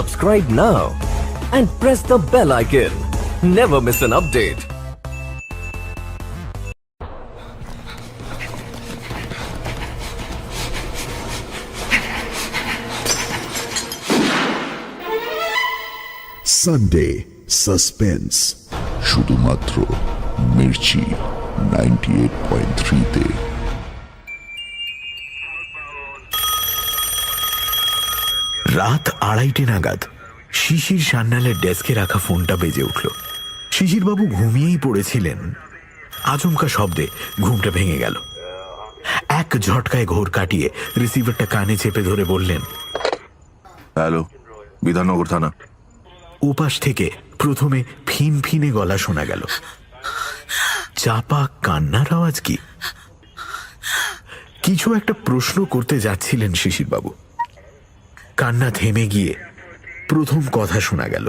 Subscribe now and press the bell icon. Never miss an update. Sunday suspense শুধুমাত্র মির্চি 98.3 তে। রাত 2:30 নাগাদ শিশির সান্যালের ডেস্কে রাখা ফোনটা বেজে উঠল। শিশিরবাবু ঘুমিয়েই পড়েছিলেন। আচমকা শব্দে ঘুমটা ভেঙে গেল। এক ঝটকায় ঘোর কাটিয়ে রিসিভারটা কানে চেপে ধরে বললেন, হ্যালো, বিধাননগর থানা। ওপাশ থেকে প্রথমে ফিনফিনে গলা শোনা গেল। চাপা কান্নার আওয়াজ কি? কিছু একটা প্রশ্ন করতে যাচ্ছিলেন শিশিরবাবু। কান্না থেমে গিয়ে প্রথম কথা শোনা গেল।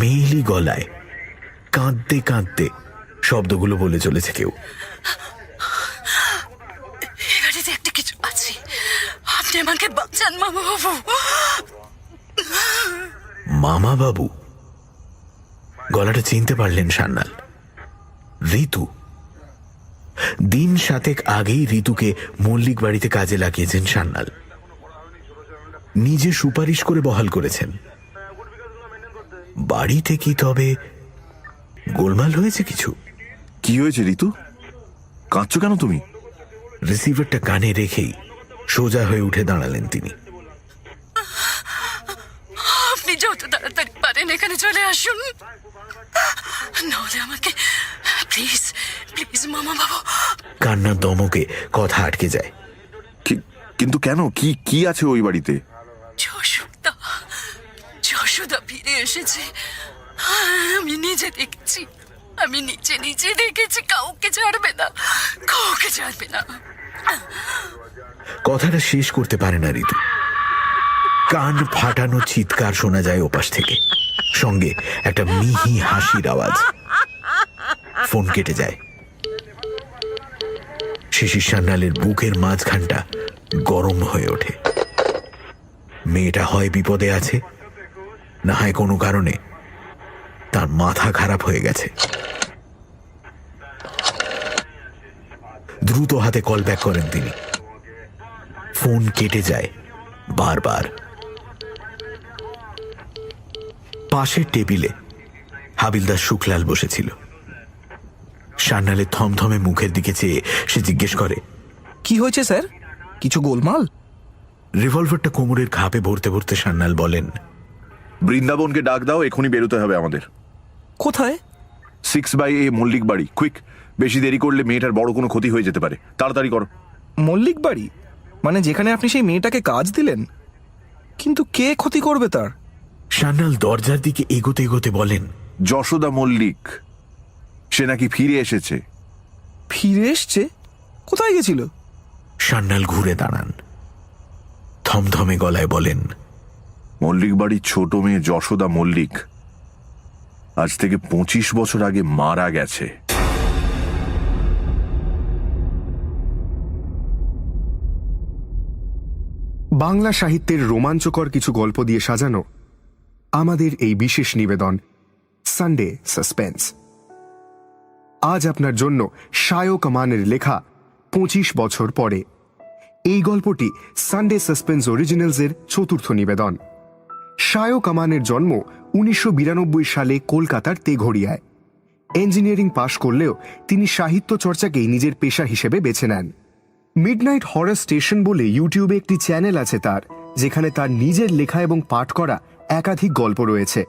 মেয়েলি গলায় কাঁদতে কাঁদতে শব্দগুলো বলে চলেছে কেউ। এবারে একটা কিছু আছে, আপনি আমাকে বাঁচান মামা বাবু। মামা বাবু? গলাটা চিনতে পারলেন সান্যাল। ঋতু। দিন 7 আগেই ঋতুকে মল্লিক বাড়িতে কাজে লাগিয়েছেন সান্যাল। নিজে সুপারিশ করে বহাল করেছেন। বাড়িতে কি তবে গোলমাল হয়েছে কিছু? কি হয়েছে ঋতু? কাঁদছো কেন তুমি? রিসিভারটা কানে রেখেই সোজা হয়ে উঠে দাঁড়ালেন তিনি। আপনি যত তাড়াতাড়ি পারেন এখানে চলে আসুন, নাহলে আমাকে প্লিজ প্লিজ মামা বাবু। কান্নার দমকে কথা আটকে যায়। কিন্তু কেন? কি কি আছে ওই বাড়িতে? যশোদা ফিরে এসেছে। আমি নিজে দেখেছি, আমি নিজে দেখেছি। কাউকে ছাড়বে না, কাউকে ছাড়বে না। কথাটা শেষ করতে পারে না ঋতু। কান ফাটানো চিৎকার শোনা যায় ওপাশ থেকে, সঙ্গে একটা মিহি হাসির আওয়াজ। ফোন কেটে যায়। শিশির সান্যালের বুকের মাঝখানটা গরম হয়ে ওঠে। মেয়েটা হয় বিপদে আছে, না হয় কোনো কারণে তার মাথা খারাপ হয়ে গেছে। দ্রুত হাতে কল ব্যাক করেন তিনি। ফোন কেটে যায় বারবার। পাশের টেবিলে হাবিলদার শুকলাল বসেছিল। সান্যালের থমথমে মুখের দিকে চেয়ে সে জিজ্ঞেস করে, কি হয়েছে স্যার? কিছু গোলমাল? রিভলভারটা কোমরের খাপে ভরতে ভরতে সান্যাল বলেন, বৃন্দাবনকে ডাক দাও, এখনই বেরোতে হবে আমাদের। কোথায়? 6/A মল্লিক বাড়ি, কুইক। বেশি দেরি করলে মেয়েটার বড় কোনো ক্ষতি হয়ে যেতে পারে, তাড়াতাড়ি করো। মল্লিক বাড়ি মানে যেখানে আপনি সেই মেয়েটাকে কাজ দিলেন? কিন্তু কে ক্ষতি করবে তার? সান্যাল দরজার দিকে এগোতে এগোতে বলেন, যশোদা মল্লিক, সে নাকি ফিরে এসেছে। ফিরে এসছে? কোথায় গেছিল? সান্যাল ঘুরে দাঁড়ান, থমথমে গলায় বলেন, মল্লিক বাড়ির ছোট মেয়ে যশোদা মল্লিক আজ থেকে 25 বছর আগে মারা গেছে। বাংলা সাহিত্যের রোমাঞ্চকর কিছু গল্প দিয়ে সাজানো আমাদের এই বিশেষ নিবেদন সানডে সাসপেন্স। আজ আপনার জন্য শায়ক আমানের লেখা 25 বছর পরে। এই গল্পটি সানডে সাসপেন্স অরিজিনালসের চতুর্থ নিবেদন। শায়ক আমানের জন্ম 1992 সালে কলকাতার তেঘড়িয়ায়। ইঞ্জিনিয়ারিং পাশ করলেও তিনি সাহিত্য চর্চাকেই নিজের পেশা হিসেবে বেছে নেন। মিডনাইট হরার স্টেশন বলে ইউটিউবে একটি চ্যানেল আছে তার, যেখানে তার নিজের লেখা এবং পাঠ করা একাধিক গল্প রয়েছে।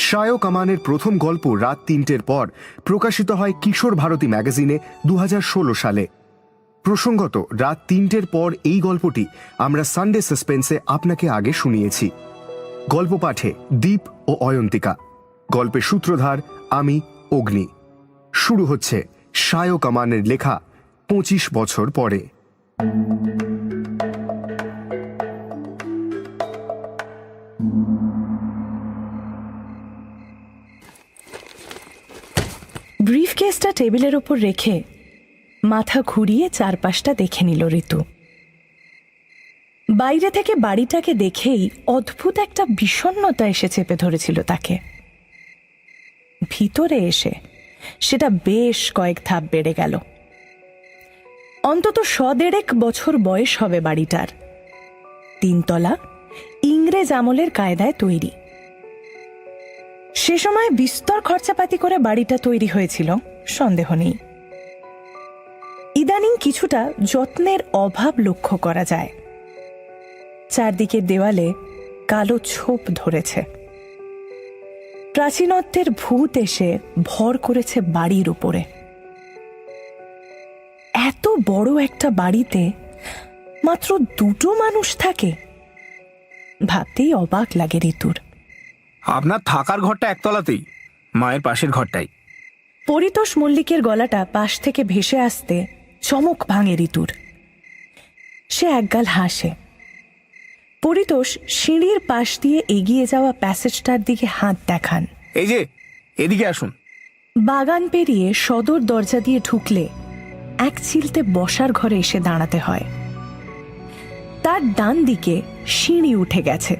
শায়ক আমানের প্রথম গল্প রাত 3টের পর প্রকাশিত হয় কিশোর ভারতী ম্যাগাজিনে 2016 সালে। প্রসঙ্গত, রাত 3টের পর এই গল্পটি আমরা সানডে সাসপেন্সে আপনাকে আগে শুনিয়েছি। গল্প পাঠে দীপ ও অয়ন্তিকা, গল্পের সূত্রধার আমি অগ্নি। শুরু হচ্ছে শায়ক আমানের লেখা 25 বছর পরে। ব্রিফকেসটা টেবিলের ওপর রেখে মাথা ঘুরিয়ে চারপাশটা দেখে নিল ঋতু। বাইরে থেকে বাড়িটাকে দেখেই অদ্ভুত একটা বিষণ্ণতা এসে চেপে ধরেছিল তাকে। ভিতরে এসে সেটা বেশ কয়েক ধাপ বেড়ে গেল। অন্তত 100-1.5 বছর বয়স হবে বাড়িটার। 3 তলা, ইংরেজ আমলের কায়দায় তৈরি। সে সময় বিস্তর খরচাপাতি করে বাড়িটা তৈরি হয়েছিল, সন্দেহ নেই। ইদানিং কিছুটা যত্নের অভাব লক্ষ্য করা যায়। চারদিকের দেওয়ালে কালো ছোপ ধরেছে। প্রাচীনত্বের ভূত এসে ভর করেছে বাড়ির উপরে। এত বড় একটা বাড়িতে মাত্র 2টো মানুষ থাকে, ভাবতেই অবাক লাগে ঋতুর। আপনার থাকার ঘরটা একতলাতেই, মায়ের পাশের ঘরটাই। পরিতোষ মল্লিকের গলাটা পাশ থেকে ভেসে আসতে চমক ভাঙে ঋতুর। সে একগাল হাসে। পরিতোষ সিঁড়ির পাশ দিয়ে এগিয়ে যাওয়া প্যাসেজটার দিকে হাত দেখান। এই যে, এদিকে আসুন। বাগান পেরিয়ে সদর দরজা দিয়ে ঢুকলে এক চিলতে বসার ঘরে এসে দাঁড়াতে হয়। তার ডান দিকে সিঁড়ি উঠে গেছে।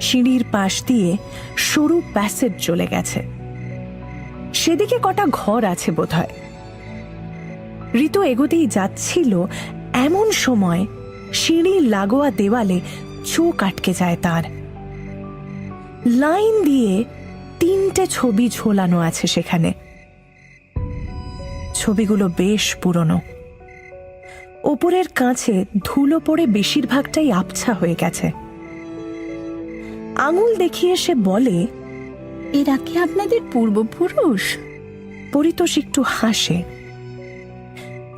সিঁড়ির পাশ দিয়ে সরু প্যাসেজ চলে গেছে। সেদিকে কটা ঘর আছে বোধহয়। ঋতু এগোতেই যাচ্ছিল, এমন সময় সিঁড়ির লাগোয়া দেওয়ালে চোখ আটকে যায় তার। লাইন দিয়ে 3টে ছবি ঝোলানো আছে সেখানে। ছবিগুলো বেশ পুরনো। ওপরের কাঁচে ধুলো পড়ে বেশিরভাগটাই আবছা হয়ে গেছে। আঙুল দেখিয়ে সে বলে, এরা কি আপনাদের পূর্বপুরুষ? পরিতোষ একটু হাসে।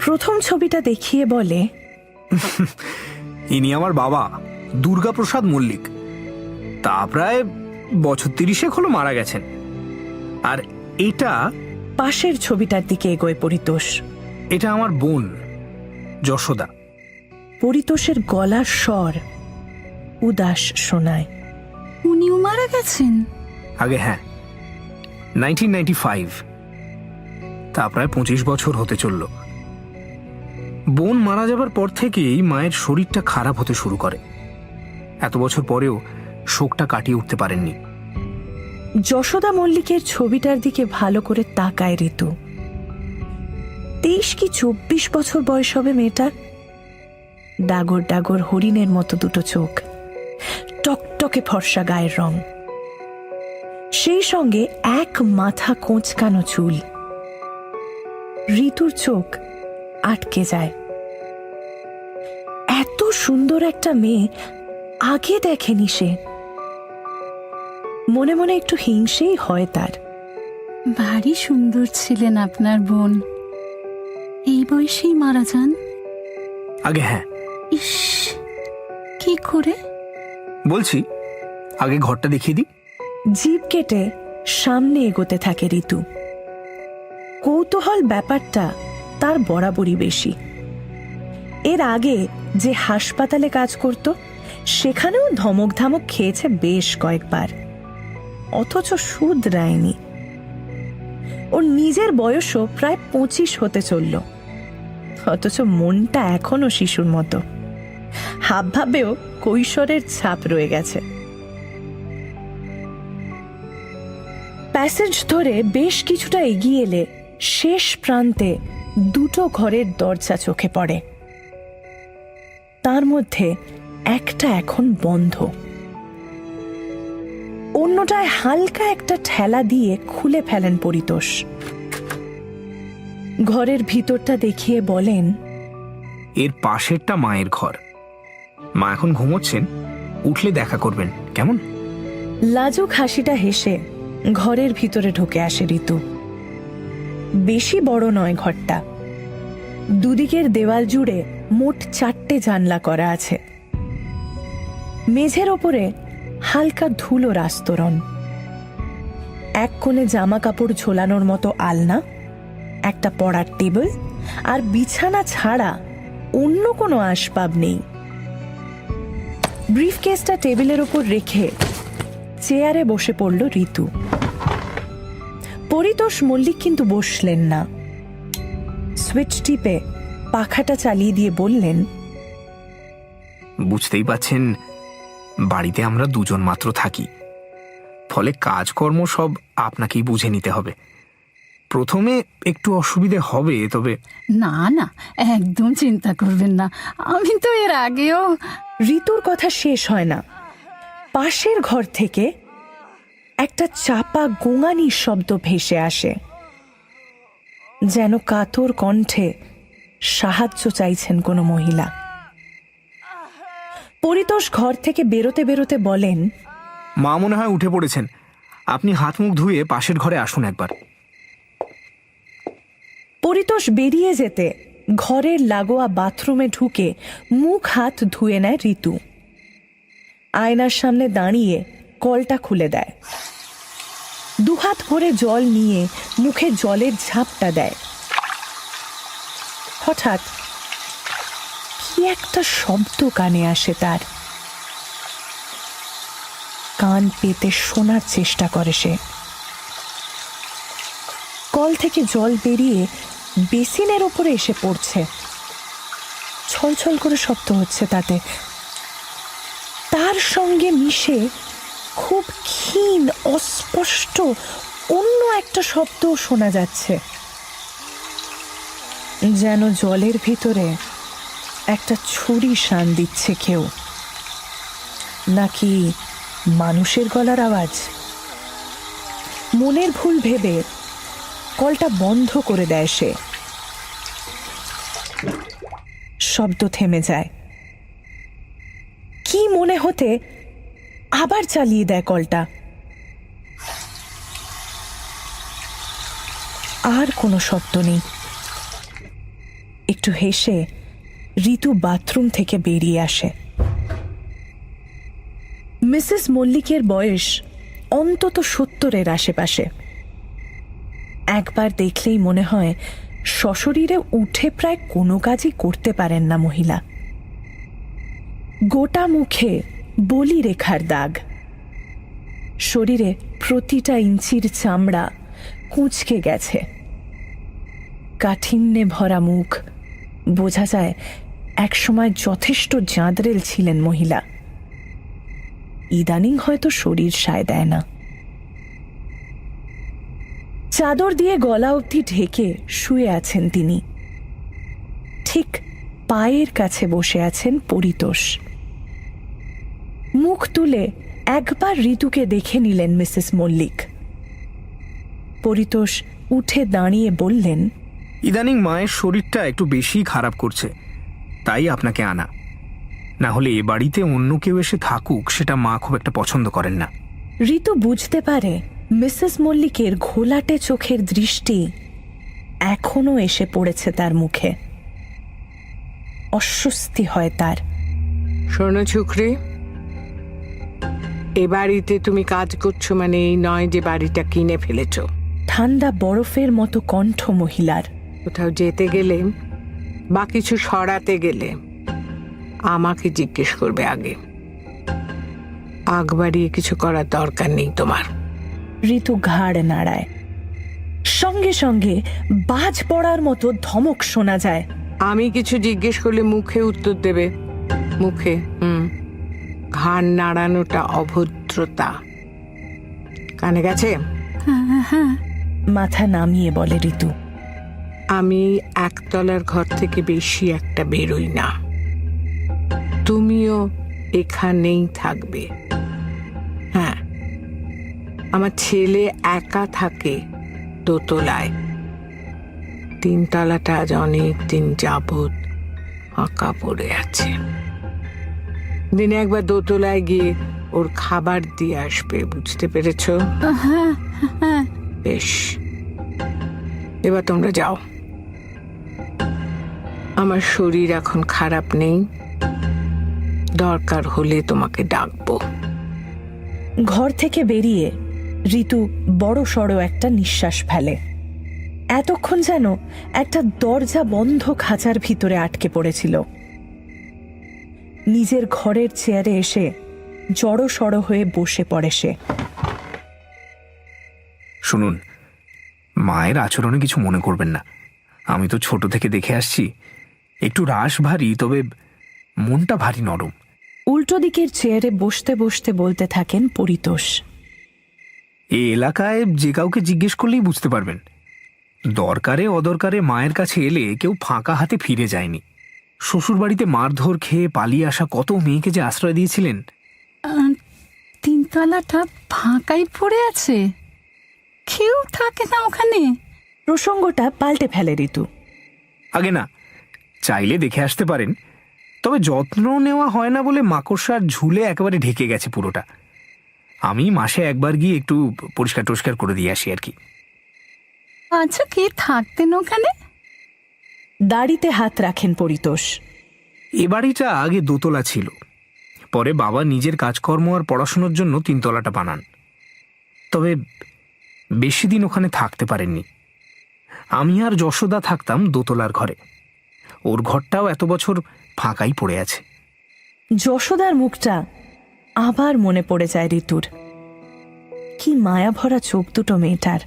প্রথম ছবিটা দেখিয়ে বলে, ইনি আমার বাবা, দুর্গাপ্রসাদ মল্লিক। তা প্রায় বছর 30 হলো মারা গেছেন। আর এটা পাশের ছবিটার দিকে এগোয় পরিতোষ। এটা আমার বোন যশোদা। পরিতোষের গলার স্বর উদাস শোনায়। উনিও মারা গেছেন? আগে হ্যাঁ, 1995। তা প্রায় 25 বছর হতে চলল। বোন মারা যাবার পর থেকেই মায়ের শরীরটা খারাপ হতে শুরু করে। এত বছর পরেও শোকটা কাটিয়ে উঠতে পারেননি। যশোদা মল্লিকের ছবিটার দিকে ভালো করে তাকায় ঋতু। 23 কি 24 বছর বয়স হবে মেয়েটার। ডাগর ডাগর হরিণের মতো 2টো চোখ, টকটকে ফর্সা গায়ের রং, সেই সঙ্গে এক মাথা কোঁচকানো চুল। ঋতুর চোখ আটকে যায়। এত সুন্দর একটা মেয়ে আগে দেখেনি সে। মনে মনে একটু হিংসেই হয় তার। ভারী সুন্দর ছিলেন আপনার বোন। এই বয়সেই মারা যান? আগে হ্যাঁ। ইস, কি করে? বলছি, আগে ঘরটা দেখিয়ে দিই। জিভ কেটে সামনে এগোতে থাকে ঋতু। কৌতূহল ব্যাপারটা তার বরাবরই বেশি। এর আগে যে হাসপাতালে কাজ করত, সেখানেও ধমক ধামক খেয়েছে বেশ কয়েকবার, অথচ শুধরায়নি। ওর নিজের বয়সও প্রায় 25 হতে চলল, অথচ মনটা এখনো শিশুর মতো। হাবভাবেও কৈশোরের ছাপ রয়ে গেছে। প্যাসেজ ধরে বেশ কিছুটা এগিয়ে এলে শেষ প্রান্তে 2টো ঘরের দরজা চোখে পড়ে। তার মধ্যে একটা এখন বন্ধ, অন্যটায় হালকা একটা ঠেলা দিয়ে খুলে ফেলেন পরিতোষ। ঘরের ভিতরটা দেখিয়ে বলেন, এর পাশেরটা মায়ের ঘর। মা এখন ঘুমোচ্ছেন, উঠলে দেখা করবেন কেমন? লাজুক হাসিটা হেসে ঘরের ভিতরে ঢুকে আসে ঋতু। বেশি বড় নয় ঘরটা। দুদিকের দেওয়াল জুড়ে মোট 4টে জানলা করা আছে। মেঝের ওপরে হালকা ধুলোর আস্তরণ। এক কোণে জামা কাপড় ঝোলানোর মতো আলনা, একটা পড়ার টেবিল, আর বিছানা ছাড়া অন্য কোনো আসবাব নেই। ব্রিফকেসটা টেবিলের ওপর রেখে চেয়ারে বসে পড়ল ঋতু। পরিতোষ মল্লিক কিন্তু বসলেন না। সুইচ টিপে পাখাটা চালিয়ে দিয়ে বললেন, বুঝতেই পাচ্ছেন বাড়িতে আমরা দুজন মাত্র থাকি, ফলে কাজকর্ম সব আপনাকেই বুঝে নিতে হবে। প্রথমে একটু অসুবিধে হবে, তবে না না, একদম চিন্তা করবেন না, আমি তো এর আগেও। ঋতুর কথা শেষ হয় না, পাশের ঘর থেকে একটা চাপা গোঙানির শব্দ ভেসে আসে, যেন কাতর কণ্ঠে সাহায্য চাইছেন কোনো মহিলা। পরিতোষ ঘর থেকে বেরোতে বেরোতে বলেন, মা মনে হয় উঠে পড়েছেন, আপনি হাত মুখ ধুয়ে পাশের ঘরে আসুন একবার। পরিতোষ বেরিয়ে যেতে ঘরের লাগোয়া বাথরুমে ঢুকে মুখ হাত ধুয়ে নেয় ঋতু। আয়নার সামনে দাঁড়িয়ে কলটা খুলে দেয়, দুহাত ভরে জল নিয়ে মুখে জলের ঝাপটা দেয়। হঠাৎ কি একটা শব্দ কানে আসে তার। কান পেতে শোনার চেষ্টা করে সে। কল থেকে জল বেরিয়ে বেসিনের উপরে এসে পড়ছে, ছলছল করে শব্দ হচ্ছে তাতে। তার সঙ্গে মিশে খুব ক্ষীণ অস্পষ্ট অন্য একটা শব্দও শোনা যাচ্ছে, যেন জলের ভিতরে একটা ছুরি শান দিচ্ছে কেউ, নাকি মানুষের গলার আওয়াজ। মনের ভুল ভেবে কলটা বন্ধ করে দেয় সে। শব্দ থেমে যায়। কি মনে হতে আবার চালিয়ে দেয় কলটা। আর কোনো শব্দ নেই। একটু হেসে ঋতু বাথরুম থেকে বেরিয়ে আসে। মিসেস মল্লিকের বয়স অন্তত 70-এর আশেপাশে। একবার দেখলেই মনে হয় সশরীরে উঠে প্রায় কোনো কাজই করতে পারেন না মহিলা। গোটা মুখে বলি রেখার দাগ, শরীরে প্রতিটা ইঞ্চির চামড়া কুঁচকে গেছে, কাঠিন্যে ভরা মুখ। বোঝা যায় একসময় যথেষ্ট জাঁদরেল ছিলেন মহিলা। ইদানিং হয়তো শরীর সায় দেয় না। চাদর দিয়ে গলা অবধি ঢেকে শুয়ে আছেন তিনি। ঠিক পায়ের কাছে বসে আছেন পরিতোষ। মুখ তুলে একবার ঋতুকে দেখে নিলেন মিসেস মল্লিক। পরিতোষ উঠে দাঁড়িয়ে বললেন, ইদানিং মায়ের শরীরটা একটু বেশি খারাপ করছে, তাই আপনাকে আনা। না হলে এ বাড়িতে অন্য কেউ এসে থাকুক সেটা মা খুব একটা পছন্দ করেন না। ঋতু বুঝতে পারে মিসেস মল্লিকের ঘোলাটে চোখের দৃষ্টি এখনো এসে পড়েছে তার মুখে। অস্বস্তি হয় তার। শোনো ছুকরি, এ বাড়িতে তুমি কাজ করছো মানে এই নয় যে বাড়িটা কিনে ফেলেছো। ঠান্ডা বরফের মতো কণ্ঠ মহিলার। কোথাও যেতে গেলে বা কিছু সরাতে গেলে আমাকে জিজ্ঞেস করবে আগে। আগ বাড়িয়ে কিছু করার দরকার নেই তোমার। ঋতু ঘাড় নাড়ায়। সঙ্গে সঙ্গে বাজ পড়ার মতো ধমক শোনা যায়। আমি কিছু জিজ্ঞেস করলে মুখে উত্তর দেবে। মুখে ঘাড় নাড়ানোটা অভদ্রতা। কানে গেছে? মাথা নামিয়ে বলে ঋতু। আমি একতলার ঘর থেকে বেশি একটা বেরোই না। তুমিও এখানেই থাকবে। হ্যাঁ, আমার ছেলে একা থাকে দোতলায়। 3 তলাটা আজ অনেক দিন যাবৎ ফাঁকা পড়ে আছে। দিনে একবার দোতলায় গিয়ে ওর খাবার দিয়ে আসবে, বুঝতে পেরেছ? বেশ, এবার তোমরা যাও। আমার শরীর এখন খারাপ নেই, দরকার হলে তোমাকে ডাকবো। ঘর থেকে বেরিয়ে ঋতু বড় সড়ো একটা নিঃশ্বাস ফেলে। এতক্ষণ যেন একটা দরজা বন্ধ খাঁচার ভিতরে আটকে পড়েছিল। নিজের ঘরের চেয়ারে এসে জড়ো সড়ো হয়ে বসে পড়ে সে। শুনুন, মায়ের আচরণে কিছু মনে করবেন না। আমি তো ছোট থেকে দেখে আসছি, একটু রাশ ভারী, তবে মনটা ভারী নরম। উল্টো দিকের চেয়ারে বসতে বসতে বলতে থাকেন পরিতোষ। এই এলাকায় যে কাউকে জিজ্ঞেস করলেই বুঝতে পারবেন, দরকারে অদরকারে মায়ের কাছে এলে কেউ ফাঁকা হাতে ফিরে যায়নি। শ্বশুরবাড়িতে মারধর খেয়ে পালিয়ে আসা কত মেয়েকে যে আশ্রয় দিয়েছিলেন। তিনতলাটা ফাঁকাই পড়ে আছে, কেউ থাকে না ওখানে। প্রসঙ্গটা পাল্টে ফেলে ঋতু। আগে না, চাইলে দেখে আসতে পারেন, তবে যত্ন নেওয়া হয় না বলে মাকড়সার ঝুলে একেবারে ঢেকে গেছে পুরোটা। আমি মাসে একবার গিয়ে একটু পরিষ্কার টরিষ্কার করে দিয়ে আসি আর কি। আচ্ছা, কে থাকতেন ওখানে? দাড়িতে হাত রাখেন পরিতোষ। এ বাড়িটা আগে দোতলা ছিল, পরে বাবা নিজের কাজকর্ম আর পড়াশোনার জন্য তিনতলাটা বানান। তবে বেশি দিন ওখানে থাকতে পারেননি। আমি আর যশোদা থাকতাম দোতলার ঘরে। ওর ঘরটাও এত বছর ফাঁকাই পড়ে আছে। যশোদার মুখটা আবার মনে পড়ে যায় ঋতুর। কি মায়া ভরা চোখ দুটো মেয়েটার।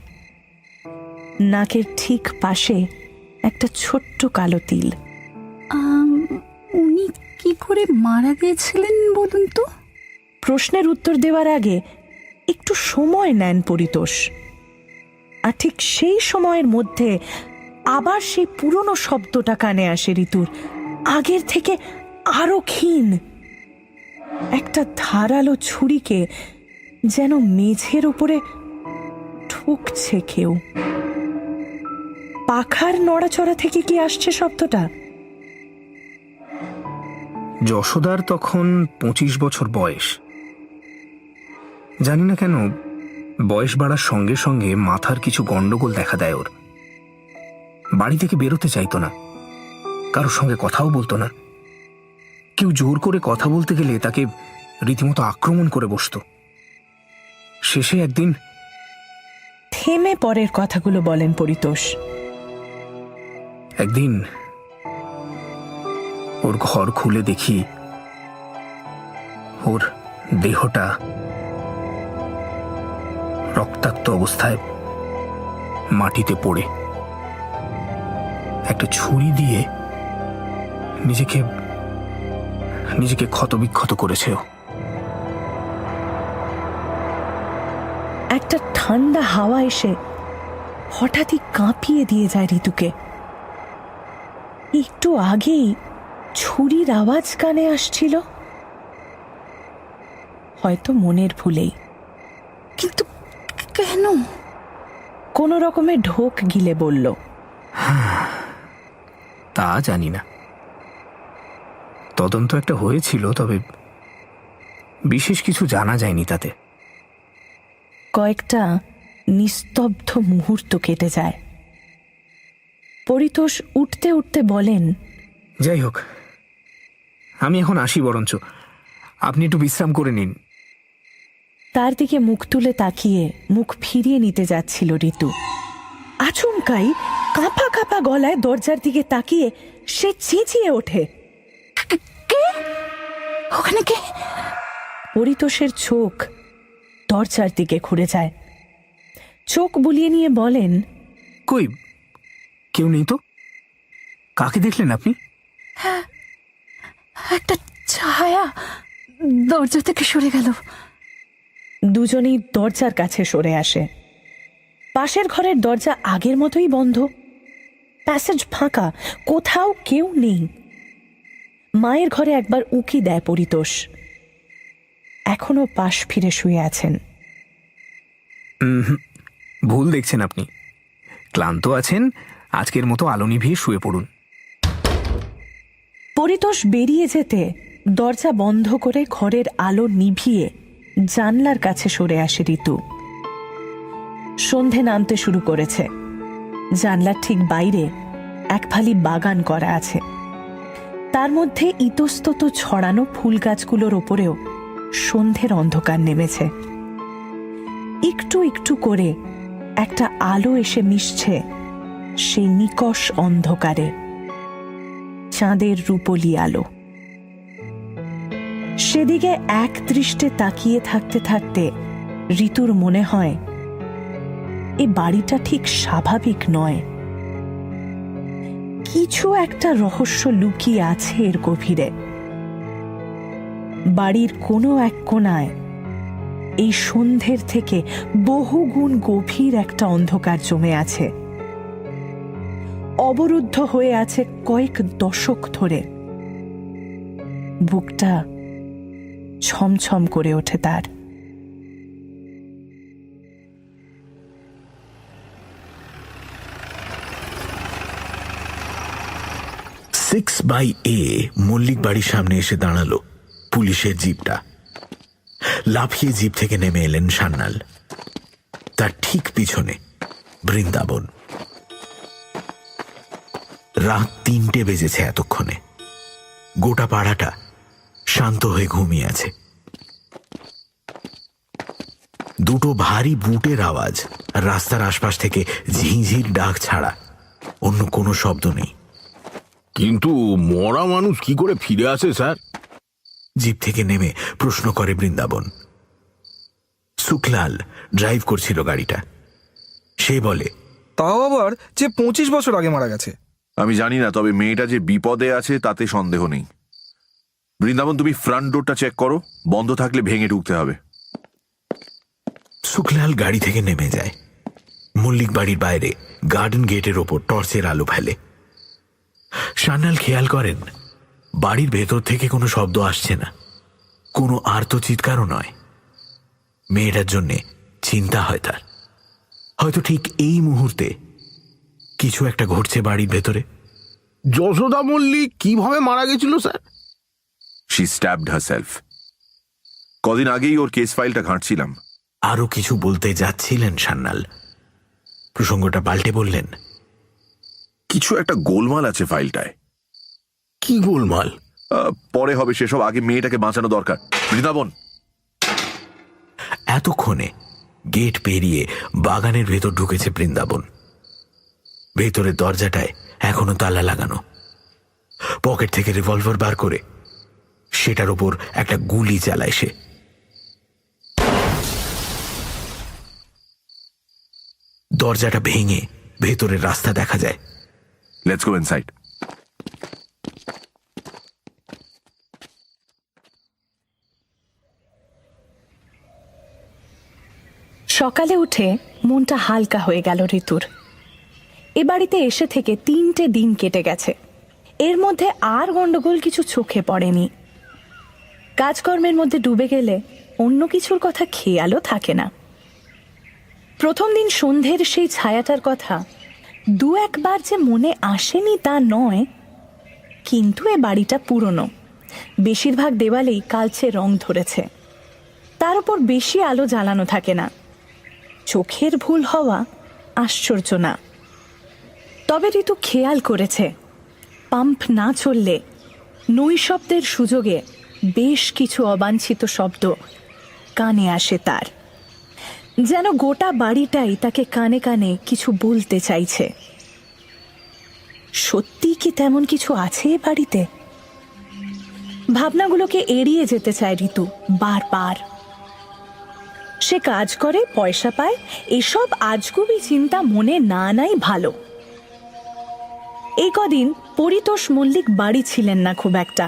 নাকের ঠিক পাশে একটা ছোট্ট কালো তিল। উনি কি করে মারা গিয়েছিলেন বলুন তো? প্রশ্নের উত্তর দেওয়ার আগে একটু সময় নেন পরিতোষ। আর ঠিক সেই সময়ের মধ্যে আবার সেই পুরনো শব্দটা কানে আসে ঋতুর, আগের থেকে আরো ক্ষীণ। একটা ধারালো ছুরিকে যেন মেঝের উপরে ঠুকছে কেউ। পাখার নড়াচড়া থেকে কি আসছে শব্দটা? যশোদার তখন 25 বছর বয়স। জানি না কেন বয়স বাড়ার সঙ্গে সঙ্গে মাথার কিছু গন্ডগোল দেখা দেয় ওর। বাড়ি থেকে বেরোতে চাইতো না, কারোর সঙ্গে কথাও বলতো না। কেউ জোর করে কথা বলতে গেলে তাকে রীতিমতো আক্রমণ করে বসতো। শেষে একদিন থেমে পরের কথাগুলো বলেন পরিতোষ। একদিন ওর ঘর খুলে দেখি ওর দেহটা রক্তাক্ত অবস্থায় মাটিতে পড়ে। একটা ছুরি দিয়ে নিজেকে ক্ষতবিক্ষত করেছে ও। একটা ঠান্ডা হাওয়া এসে হঠাৎই কাঁপিয়ে দিয়ে যায় ঋতুকে। একটু আগেই ছুরির আওয়াজ কানে আসছিল, হয়তো মনের ভুলেই। কিন্তু কেন? কোনো রকমে ঢোক গিলে বলল, তা জানি না। তদন্ত একটা হয়েছিল, তবে বিশেষ কিছু জানা যায়নি তাতে। কয়েকটা নিস্তব্ধ মুহূর্ত কেটে যায়। পরিতোষ উঠতে উঠতে বলেন, যাই হোক, আমি এখন আসি, বরঞ্চ আপনি একটু বিশ্রাম করে নিন। তার দিকে মুখ তুলে তাকিয়ে মুখ ফিরিয়ে নিতে যাচ্ছিল ঋতু। আচমকাই কাঁপা কাঁপা গলায় দরজার দিকে তাকিয়ে সে চেঁচিয়ে ওঠে, কে ওখানে? কে? পরিতোষের চোখ দরজার দিকে ঘুরে যায়। চোখ বুলিয়ে নিয়ে বলেন, কই, কেউ নেই তো। কাকে দেখলেন আপনি? একটা ছায়া দরজা থেকে সরে গেল। দুজনেই দরজার কাছে সরে আসে। পাশের ঘরের দরজা আগের মতোই বন্ধ। প্যাসেজ ফাঁকা, কোথাও কেউ নেই। মায়ের ঘরে একবার উঁকি দেয় পরিতোষ। এখনো পাশ ফিরে শুয়ে আছেন। ভুল দেখছেন আপনি। ক্লান্ত আছেন, আজকের মতো আলো নিভিয়ে শুয়ে পড়ুন। পরিতোষ বেরিয়ে যেতে দরজা বন্ধ করে ঘরের আলো নিভিয়ে জানলার কাছে সরে আসে ঋতু। সন্ধে নামতে শুরু করেছে। জানলার ঠিক বাইরে এক ফালি বাগান করা আছে। তার মধ্যে ইতস্তত ছড়ানো ফুল গাছগুলোর ওপরেও সন্ধ্যের অন্ধকার নেমেছে। একটু একটু করে একটা আলো এসে মিশছে সেই নিকষ অন্ধকারে, চাঁদের রূপলি আলো। সেদিকে এক দৃষ্টে তাকিয়ে থাকতে থাকতে ঋতুর মনে হয় এ বাড়িটা ঠিক স্বাভাবিক নয়। কিছু একটা রহস্য লুকিয়ে আছে এর গভীরে। বাড়ির কোনো এক কোণায় এই সন্ধ্যের থেকে বহুগুণ গভীর একটা অন্ধকার জমে আছে, অবরুদ্ধ হয়ে আছে কয়েক দশক ধরে। বুকটা ছমছম করে ওঠে তার। 6/A মল্লিক বাড়ির সামনে এসে দাঁড়ালো পুলিশের জিপটা। লাফিয়ে জিপ থেকে নেমে এলেন সান্যাল। তার ঠিক পিছনে বৃন্দাবন। রাত 3টে বেজেছে এতক্ষণে। গোটা পাড়াটা শান্ত হয়ে ঘুমিয়ে আছে। দুটো ভারী বুটের আওয়াজ আর রাস্তার আশপাশ থেকে ঝিঁঝির ডাক ছাড়া অন্য কোনো শব্দ নেই। কিন্তু মরা মানুষ কি করে ফিরে আসে স্যার? জিপ থেকে নেমে প্রশ্ন করে বৃন্দাবন। সুখলাল ড্রাইভ করছিল গাড়িটা। সে বলে, তাও আবার যে 25 বছর আগে মারা গেছে। আমি জানি না, তবে মেয়েটা যে বিপদে আছে তাতে সন্দেহ নেই। বৃন্দাবন, তুমি ফ্রন্ট ডোরটা চেক করো, বন্ধ থাকলে ভেঙে ঢুকতে হবে। সুখলাল গাড়ি থেকে নেমে যায়। মল্লিক বাড়ির বাইরে গার্ডেন গেটের ওপর টর্চের আলো ফেলে। সান্যাল খেয়াল করেন বাড়ির ভেতর থেকে কোনো শব্দ আসছে না, কোনো আর্ত চিৎকারও নয়। মেয়েটার জন্যে চিন্তা হয় তার। হয়তো ঠিক এই মুহূর্তে কিছু একটা ঘটছে বাড়ির ভেতরে। যশোদা মল্লিক কিভাবে মারা গেছিল স্যার? She স্ট্যাবড herself. কদিন আগেই ওর কেস ফাইলটা ঘাঁটছিলাম। আরো কিছু বলতে যাচ্ছিলেন সান্যাল, প্রসঙ্গটা পাল্টে বললেন, কিছু একটা গোলমাল আছে ফাইলটায়। কি গোলমাল? পরে হবে সেসব, আগে মেয়েটাকে বাঁচানো দরকার। বৃন্দাবন। এতক্ষণে গেট পেরিয়ে বাগানের ভেতর ঢুকেছে বৃন্দাবন। ভেতরের দরজাটায় এখনো তালা লাগানো। পকেট থেকে রিভলভার বার করে সেটার ওপর একটা গুলি চালায় সে। দরজাটা ভেঙে ভেতরের রাস্তা দেখা যায়। Let's go inside. সকালে উঠে মনটা হালকা হয়ে গেল ঋতুর। এ বাড়িতে এসে থেকে 3টে দিন কেটে গেছে। এর মধ্যে আর গন্ডগোল কিছু চোখে পড়েনি। কাজকর্মের মধ্যে ডুবে গেলে অন্য কিছুর কথা খেয়ালও থাকে না। প্রথম দিন সন্ধ্যের সেই ছায়াটার কথা 2-1বার যে মনে আসেনি তা নয়, কিন্তু এ বাড়িটা পুরনো। বেশিরভাগ দেওয়ালেই কালচে রং ধরেছে। তার উপর বেশি আলো জ্বালানো থাকে না। চোখের ভুল হওয়া আশ্চর্য না। তবে ঋতু খেয়াল করেছে পাম্প না চললে নৈশব্দের সুযোগে বেশ কিছু অবাঞ্ছিত শব্দ কানে আসে তার, যেন গোটা বাড়িটাই তাকে কানে কানে কিছু বলতে চাইছে। সত্যি কি তেমন কিছু আছে এ বাড়িতে? ভাবনাগুলোকে এড়িয়ে যেতে চায় ঋতু বারবার। সে কাজ করে, পয়সা পায়, এসব আজগুবি চিন্তা মনে না নাই ভালো। এই কদিন পরিতোষ মল্লিক বাড়ি ছিলেন না খুব একটা,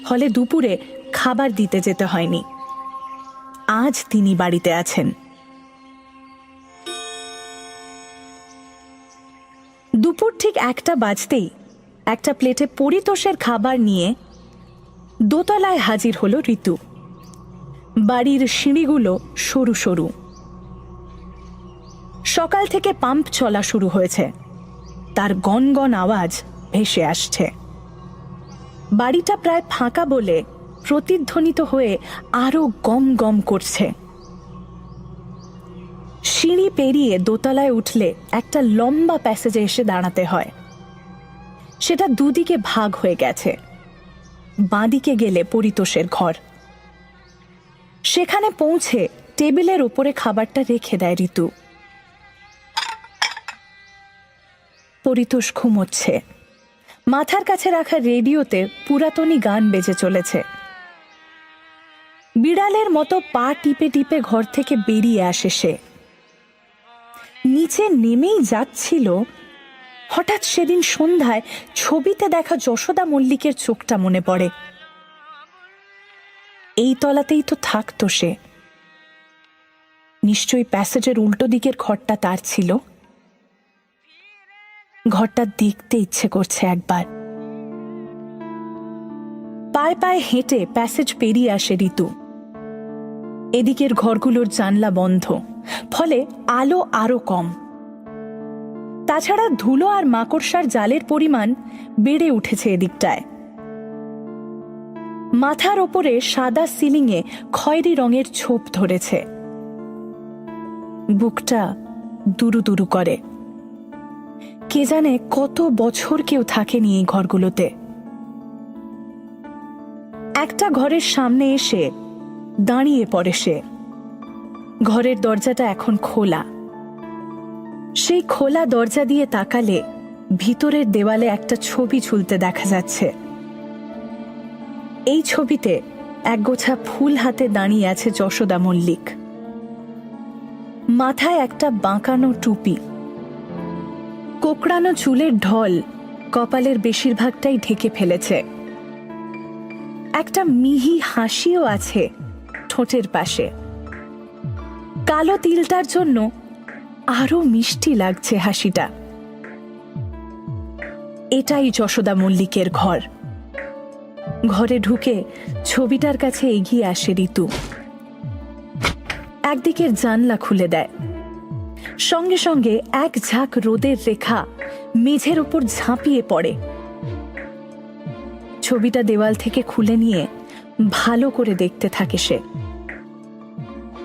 ফলে দুপুরে খাবার দিতে যেতে হয়নি। আজ তিনি বাড়িতে আছেন। দুপুর ঠিক 1টা বাজতেই একটা প্লেটে পরিতোষের খাবার নিয়ে দোতলায় হাজির হলো ঋতু। বাড়ির সিঁড়িগুলো সরু সরু। সকাল থেকে পাম্প চলা শুরু হয়েছে, তার গনগন আওয়াজ ভেসে আসছে। বাড়িটা প্রায় ফাঁকা বলে প্রতিধ্বনিত হয়ে আরো গম গম করছে। সিঁড়ি পেরিয়ে দোতলায় উঠলে একটা লম্বা প্যাসেজে এসে দাঁড়াতে হয়। সেটা দুদিকে ভাগ হয়ে গেছে। বাঁদিকে গেলে পরিতোষের ঘর। সেখানে পৌঁছে টেবিলের উপরে খাবারটা রেখে দেয় ঋতু। পরিতোষ ঘুমোচ্ছে। মাথার কাছে রাখা রেডিওতে পুরাতনী গান বেজে চলেছে। বিড়ালের মতো পা টিপে টিপে ঘর থেকে বেরিয়ে আসে সে। নিচে নেমেই যাচ্ছিল, হঠাৎ সেদিন সন্ধ্যায় ছবিতে দেখা যশোদা মল্লিকের চোখটা মনে পড়ে। এই তলাতেই তো থাকতো সে। নিশ্চয়ই প্যাসেজের উল্টো দিকের ঘরটা তার ছিল। ঘরটা দেখতে ইচ্ছে করছে একবার। পায়ে পায়ে হেঁটে প্যাসেজ পেরিয়ে আসে ঋতু। এদিকের ঘরগুলোর জানলা বন্ধ, ফলে আলো আরো কম। তাছাড়া ধুলো আর মাকড়সার জালের পরিমাণ বেড়ে উঠেছে এদিকটায়। মাথার ওপরে সাদা সিলিংয়ে খয়েরি রঙের ছোপ ধরেছে। বুকটা দুরু দুরু করে। কে জানে কত বছর কেউ থাকেনি এই ঘরগুলোতে। একটা ঘরের সামনে এসে দাঁড়িয়ে পড়ে সে। ঘরের দরজাটা এখন খোলা। সেই খোলা দরজা দিয়ে তাকালে ভিতরের দেওয়ালে একটা ছবি ঝুলতে দেখা যাচ্ছে। এই ছবিতে একগোছা ফুল হাতে দাঁড়িয়ে আছে যশোদা মল্লিক। মাথায় একটা বাঁকানো টুপি, কোকড়ানো চুলের ঢল কপালের বেশিরভাগটাই ঢেকে ফেলেছে। একটা মিহি হাসিও আছে ঠোঁটের পাশে। কালো তিলটার জন্য আরো মিষ্টি লাগছে হাসিটা। এটাই যশোদা মল্লিকের ঘর। ঘরে ঢুকে ছবিটার কাছে এগিয়ে আসে ঋতু। একদিকের জানলা খুলে দেয়। সঙ্গে সঙ্গে এক ঝাঁক রোদের রেখা মেঝের উপর ঝাঁপিয়ে পড়ে। ছবিটা দেওয়াল থেকে খুলে নিয়ে ভালো করে দেখতে থাকে সে।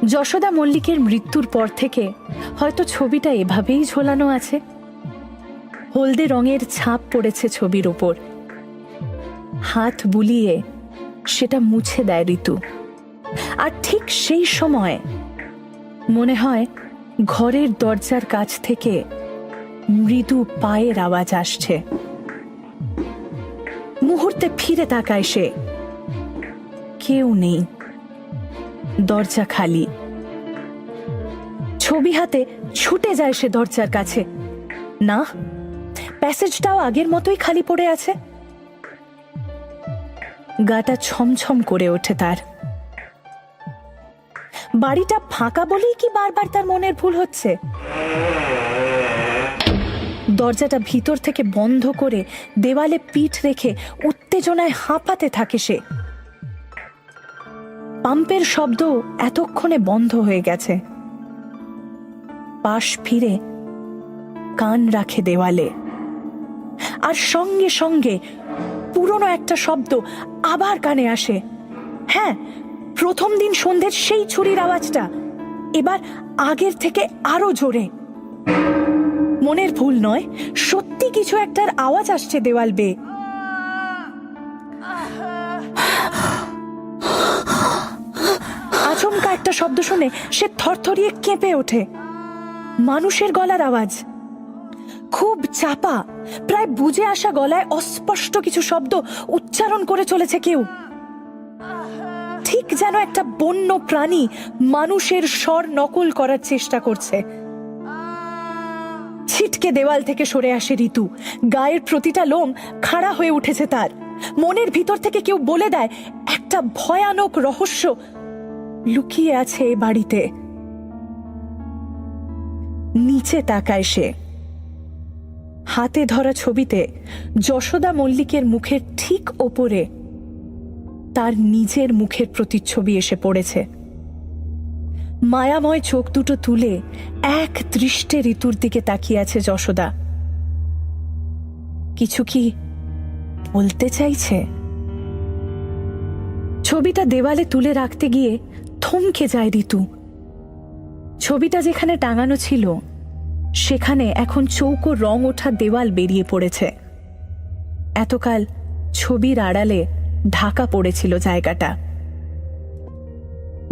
যশোদা মল্লিকের মৃত্যুর পর থেকে হয়তো ছবিটা এভাবেই ঝোলানো আছে। হলদে রঙের ছাপ পড়েছে ছবির ওপর। হাত বুলিয়ে সেটা মুছে দেয় ঋতু। আর ঠিক সেই সময় মনে হয় ঘরের দরজার কাছ থেকে মৃদু পায়ের আওয়াজ আসছে। মুহূর্তে ফিরে তাকায় সে। কেউ নেই, দরজা খালি। ছবি হাতে ছুটে যায় সে দরজার কাছে। না, প্যাসেজটাও আগের মতোই খালি পড়ে আছে। গাটা ছমছম করে ওঠে তার। বাড়িটা ফাঁকা বলেই কি বারবার তার মনের ভুল হচ্ছে? দরজাটা ভিতর থেকে বন্ধ করে দেওয়ালে পিঠ রেখে উত্তেজনায় হাঁপাতে থাকে সে। পাম্পের শব্দ এতক্ষণে বন্ধ হয়ে গেছে। পাশ ফিরে কান রাখে দেওয়ালে। আর সঙ্গে সঙ্গে পুরনো একটা শব্দ আবার কানে আসে। হ্যাঁ, প্রথম দিন সন্ধ্যের সেই ছুরির আওয়াজটা, এবার আগের থেকে আরো জোরে। মনের ভুল নয়, সত্যি কিছু একটার আওয়াজ আসছে দেওয়াল বেয়ে। আচমকা একটা শব্দ শুনে সে থরথরিয়ে কেঁপে ওঠে। মানুষের গলার আওয়াজ, খুব চাপা, প্রায় বুঝে আসা গলায় অস্পষ্ট কিছু শব্দ উচ্চারণ করে চলেছে কেউ। ঠিক যেন একটা বন্য প্রাণী মানুষের স্বর নকল করার চেষ্টা করছে। ছিটকে দেওয়াল থেকে সরে আসে ঋতু। গায়ের প্রতিটা লোম খাড়া হয়ে উঠেছে তার। মনের ভিতর থেকে কেউ বলে দেয় একটা ভয়ানক রহস্য লুকিয়ে আছে এ বাড়িতে। নিচে তাকায় সে। হাতে ধরা ছবিতে যশোদা মল্লিকের মুখের ঠিক ওপরে তার নিজের মুখের প্রতিচ্ছবি এসে পড়েছে। মায়াময় চোখ দুটো তুলে এক দৃষ্টে ঋতুর দিকে তাকিয়ে আছে যশোদা। কিছু কি বলতে চাইছে? ছবিটা দেওয়ালে তুলে রাখতে গিয়ে থমকে যায় ঋতু। ছবিটা যেখানে টাঙানো ছিল সেখানে এখন চৌকো রং ওঠা দেওয়াল বেরিয়ে পড়েছে। এতকাল ছবির আড়ালে ঢাকা পড়েছিল জায়গাটা।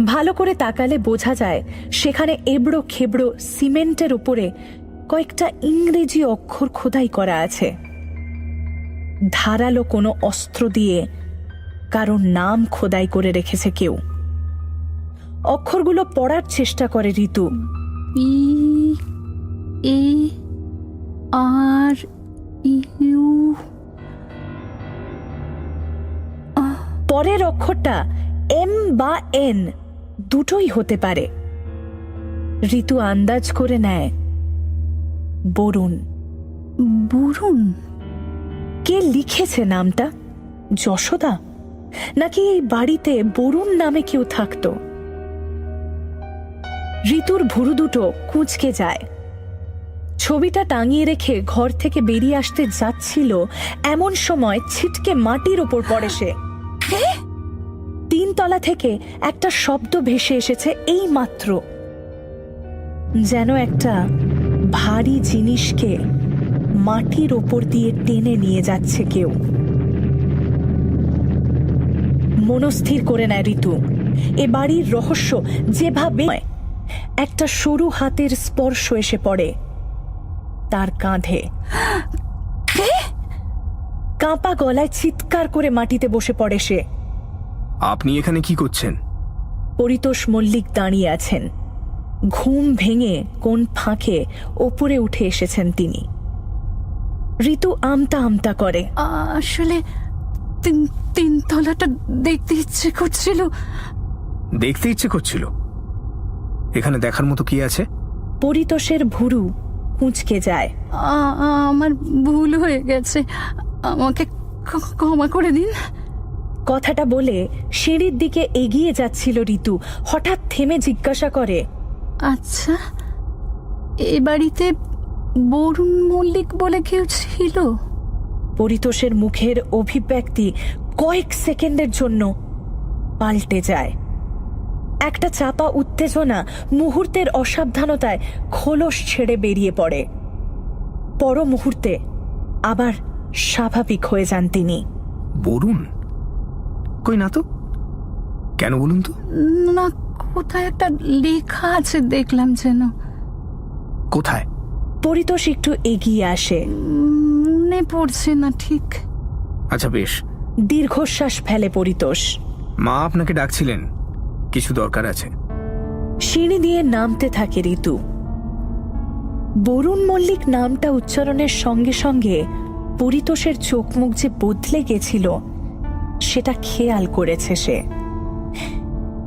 ভালো করে তাকালে বোঝা যায় সেখানে এবড়ো খেবড়ো সিমেন্টের উপরে কয়েকটা ইংরেজি অক্ষর খোদাই করা আছে। ধারালো কোনো অস্ত্র দিয়ে কারোর নাম খোদাই করে রেখেছে কেউ। অক্ষরগুলো পড়ার চেষ্টা করে ঋতু। পরের অক্ষরটা এম বা এন দুটোই হতে পারে। ঋতু আন্দাজ করে নেয় বরুণ। বরুণ? কে লিখেছে নামটা? যশোদা? নাকি এই বাড়িতে বরুণ নামে কেউ থাকতো? ঋতুর ভুরু দুটো কুঁচকে যায়। ছবিটা টাঙিয়ে রেখে ঘর থেকে বেরিয়ে আসতে যাচ্ছিল এমন সময় ছিটকে মাটির ওপর পড়ে সে। 3 তলা থেকে একটা শব্দ ভেসে এসেছে এই মাত্র, যেন একটা ভারী জিনিসকে মাটির ওপর দিয়ে টেনে নিয়ে যাচ্ছে কেউ। মনস্থির করে নেয় ঋতু, এ বাড়ির রহস্য যেভাবে একটা সরু হাতের স্পর্শ এসে পড়ে তার কাঁধে। কাঁপা গলায় চিৎকার করে মাটিতে বসে পড়ে সে। আপনি এখানে কি করছেন? পরিতোষ মল্লিক দাঁড়িয়ে আছেন। ঘুম ভেঙে কোন ফাঁকে ওপরে উঠে এসেছেন তিনি। ঋতু আমতা আমতা করে। আসলে 3 তলাটা দেখতে ইচ্ছে করছিল। দেখতে ইচ্ছে করছিল? এখানে দেখার মতো কি আছে? পরিতোষের ভুরু কুঁচকে যায়। আমার ভুল হয়ে গেছে, আমাকে ক্ষমা করে দিন। কথাটা বলে সিঁড়ির দিকে এগিয়ে যাচ্ছিল ঋতু, হঠাৎ থেমে জিজ্ঞাসা করে, আচ্ছা, এ বাড়িতে বরুণ মল্লিক বলে কেউ ছিল? পরিতোষের মুখের অভিব্যক্তি কয়েক সেকেন্ডের জন্য পাল্টে যায়। একটা চাপা উত্তেজনা মুহূর্তের অসাবধানতায় খোলস ছেড়ে বেরিয়ে পড়ে। পর মুহূর্তে আবার স্বাভাবিক হয়ে যান তিনি। বরুণ? কই না তো। কেন বলুন তো? না, কোথায় একটা লেখা আছে দেখলাম যেন। কোথায়? পরিতোষ একটু এগিয়ে আসে। মনে পড়ছে না ঠিক। আচ্ছা বেশ। দীর্ঘশ্বাস ফেলে পরিতোষ। মা আপনাকে ডাকছিলেন, কিছু দরকার আছে। সিঁড়ি দিয়ে নামতে থাকে ঋতু। বরুণ মল্লিক নামটা উচ্চারণের সঙ্গে সঙ্গে পরিতোষের চোখ মুখ যে বদলে গেছিল সেটা খেয়াল করেছে সে।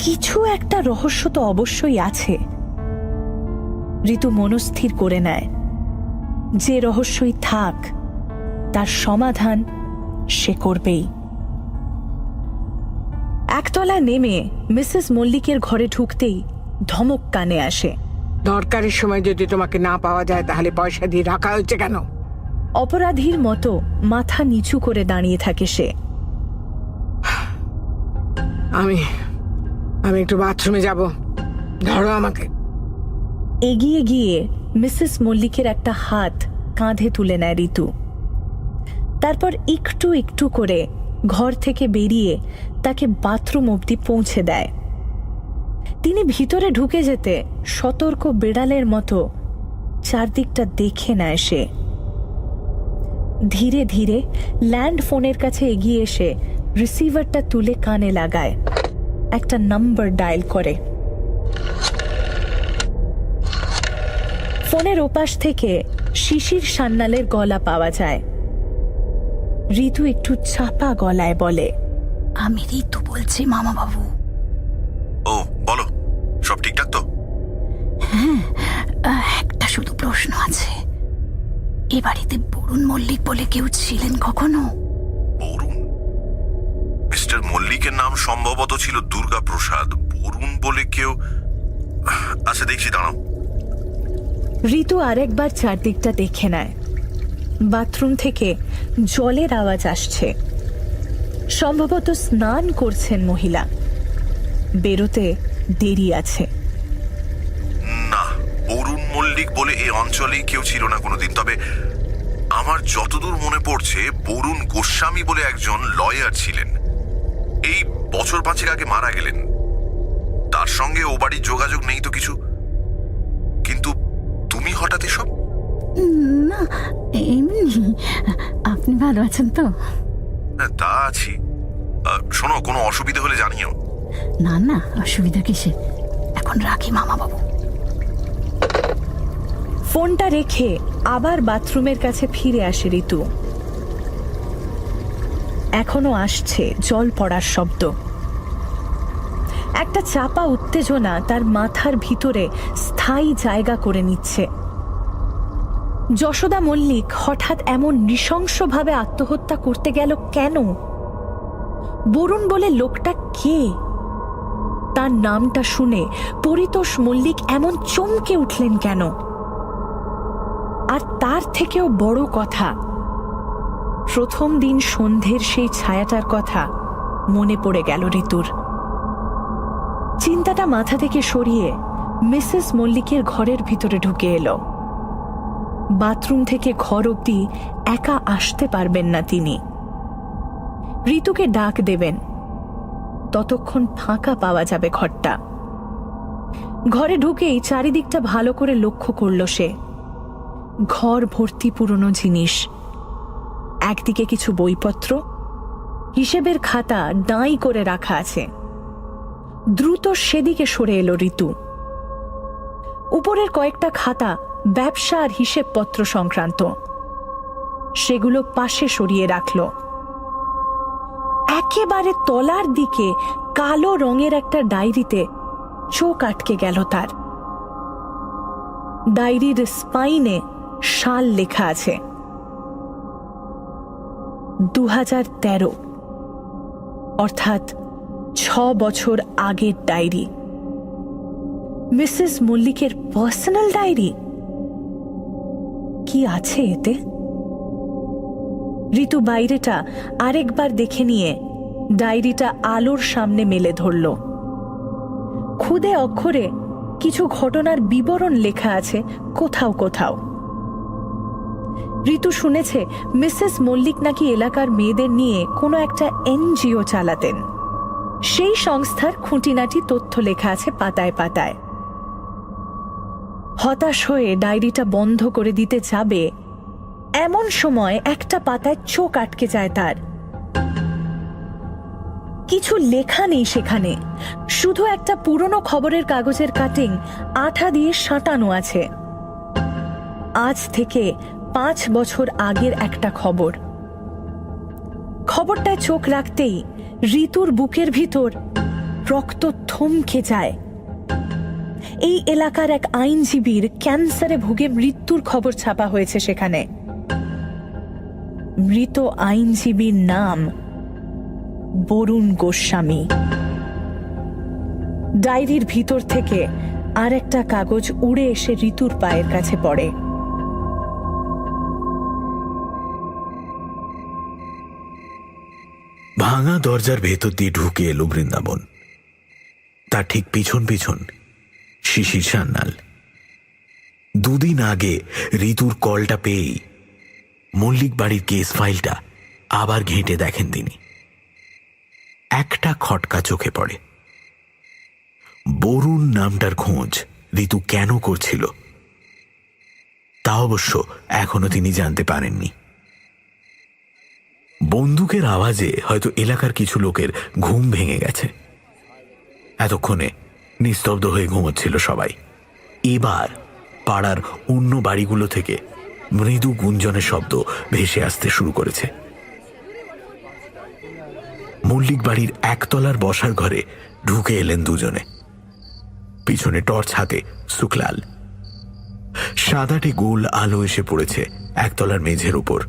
কিছু একটা রহস্য তো অবশ্যই আছে। ঋতু মনস্থির করে নেয়, যে রহস্যই থাক তার সমাধান সে করবেই। একতলা নেমে মিসেস মল্লিকের ঘরে ঢুকতেই ধমক কানে আসে। দরকারের সময় যদি তোমাকে না পাওয়া যায় তাহলে পয়সা দিয়ে রাখা হয়েছে কেন? অপরাধীর মতো মাথা নিচু করে দাঁড়িয়ে থাকে সে। আমি একটু বাথরুমে যাব, ধরো আমাকে। এগিয়ে গিয়ে মিসেস মল্লিকের একটা হাত কাঁধে তুলে নেয় ঋতু। তারপর একটু একটু করে ঘর থেকে বেরিয়ে তাকে বাথরুম অবধি পৌঁছে দেয়। তিনি ভিতরে ঢুকে যেতে সতর্ক বিড়ালের মতো চারদিকটা দেখে নেয় সে। ধীরে ধীরে ল্যান্ড ফোনের কাছে এগিয়ে এসে রিসিভারটা তুলে কানে লাগায়, একটা নাম্বার ডায়াল করে। ফোনের ওপাশ থেকে শিশির সান্যালের গলা পাওয়া যায়। ঋতু একটু চাপা গলায় বলে, আমি ঋতু বলছি মামা বাবু। ও বলো, সব ঠিকঠাক তো? হ্যাঁ, একটা শুধু প্রশ্ন আছে। এ বাড়িতে বরুণ মল্লিক বলে কেউ ছিলেন কখনো? বরুণ? মিস্টার মল্লিকের নাম সম্ভবত ছিল দুর্গা প্রসাদ। বরুণ বলে কেউ? আচ্ছা দেখছি, দাঁড়াও। ঋতু আরেকবার চারদিকটা দেখে নেয়। বাথরুম থেকে জলের আওয়াজ আসছে। সম্ভবত স্নান করছেন মহিলা। বেরোতে দেরি আছে। না, বরুণ মল্লিক বলে এই অঞ্চলেই কেউ ছিল না কোনোদিন। তবে আমার যতদূর মনে পড়ছে, বরুণ গোস্বামী বলে একজন লয়ার ছিলেন। এই বছর 5 আগে মারা গেলেন। তার সঙ্গে ও বাড়ির যোগাযোগ নেই তো কিছু। কিন্তু তুমি হঠাৎ এসব? না, এমনি। আপনি ভালো আছেন তো? তা আছি। শোনো, কোনো অসুবিধা হলে জানিও। না না, অসুবিধা কিসে। এখন রাখি মামা বাবু। ফোনটা রেখে আবার বাথরুমের কাছে ফিরে আসে ঋতু। এখনো আসছে জল পড়ার শব্দ। একটা চাপা উত্তেজনা তার মাথার ভিতরে স্থায়ী জায়গা করে নিচ্ছে। যশোদা মল্লিক হঠাৎ এমন নৃশংসভাবে আত্মহত্যা করতে গেল কেন? বরুণ বলে লোকটা কে? তার নামটা শুনে পরিতোষ মল্লিক এমন চমকে উঠলেন কেন? আর তার থেকেও বড় কথা, প্রথম দিন সন্ধ্যের সেই ছায়াটার কথা মনে পড়ে গেল ঋতুর। চিন্তাটা মাথা থেকে সরিয়ে মিসেস মল্লিকের ঘরের ভিতরে ঢুকে এলো। বাথরুম থেকে ঘর অবধি একা আসতে পারবেন না তিনি। ঋতুকে ডাক দেবেন, ততক্ষণ ফাঁকা পাওয়া যাবে ঘরটা। ঘরে ঢুকেই চারিদিকটা ভালো করে লক্ষ্য করল সে। ঘর ভর্তি পুরনো জিনিস, একদিকে কিছু বইপত্র, হিসেবের খাতা ডাঁই করে রাখা আছে। দ্রুত সেদিকে সরে এলো ঋতু। উপরের কয়েকটা খাতা ব্যবসা আর হিসেবপত্র সংক্রান্ত, সেগুলো পাশে সরিয়ে রাখল। একেবারে তলার দিকে কালো রঙের একটা ডায়েরিতে চোখ আটকে গেল তার। ডায়েরির স্পাইনে সাল লেখা আছে 2013, অর্থাৎ 6 বছর আগের ডায়েরি। মিসেস মল্লিকের পার্সোনাল ডায়েরি। কি আছে এতে? ঋতু বাইরেটা আরেকবার দেখে নিয়ে ডায়েরিটা আলোর সামনে মেলে ধরল। খুদে অক্ষরে কিছু ঘটনার বিবরণ লেখা আছে কোথাও কোথাও। ঋতু শুনেছে মিসেস মল্লিক নাকি এলাকার মেয়েদের নিয়ে কোনো একটা এনজিও চালাতেন। সেই সংস্থার খুঁটিনাটি তথ্য লেখা আছে পাতায় পাতায়। হতাশ হয়ে ডায়েরিটা বন্ধ করে দিতে যাবে, এমন সময় একটা পাতায় চোখ আটকে যায় তার। কিছু লেখা নেই সেখানে, শুধু একটা পুরনো খবরের কাগজের কাটিং আঠা দিয়ে সাঁটানো আছে। আজ থেকে 5 বছর আগের একটা খবর। খবরটায় চোখ রাখতেই ঋতুর বুকের ভিতর রক্ত থমকে যায়। এই এলাকার এক আইনজীবীর ক্যান্সারে ভুগে মৃত্যুর খবর ছাপা হয়েছে সেখানে। মৃত আইনজীবীর নাম বরুণ গোস্বামী। ডায়েরির ভিতর থেকে আর একটা কাগজ উড়ে এসে ঋতুর পায়ের কাছে পড়ে। ভাঙা দরজার ভেতর দিয়ে ঢুকে এলো বৃন্দাবন। তার ঠিক পিছন পিছন শিশির সান্যাল। 2 দিন আগে ঋতুর কলটা পেয়েই মল্লিক বাড়ির কেস ফাইলটা আবার ঘেঁটে দেখেন তিনি। একটা খটকা চোখে পড়ে। বরুণ নামটার খোঁজ ঋতু কেন করছিল তা অবশ্য এখনো তিনি জানতে পারেননি। বন্দুকের আওয়াজে হয়তো এলাকার কিছু লোকের ঘুম ভেঙে গেছে। এতক্ষণে নিস্তব্ধ হয়ে ঘুমোচ্ছিল সবাই। এবার পাড়ার অন্য বাড়িগুলো থেকে মৃদু গুঞ্জনের শব্দ ভেসে আসতে শুরু করেছে। মল্লিক বাড়ির একতলার বসার ঘরে ঢুকে এলেন দুজনে। পিছনে টর্চ হাতে শুক্লাল। সাদাটে গোল আলো এসে পড়েছে একতলার মেঝের উপর।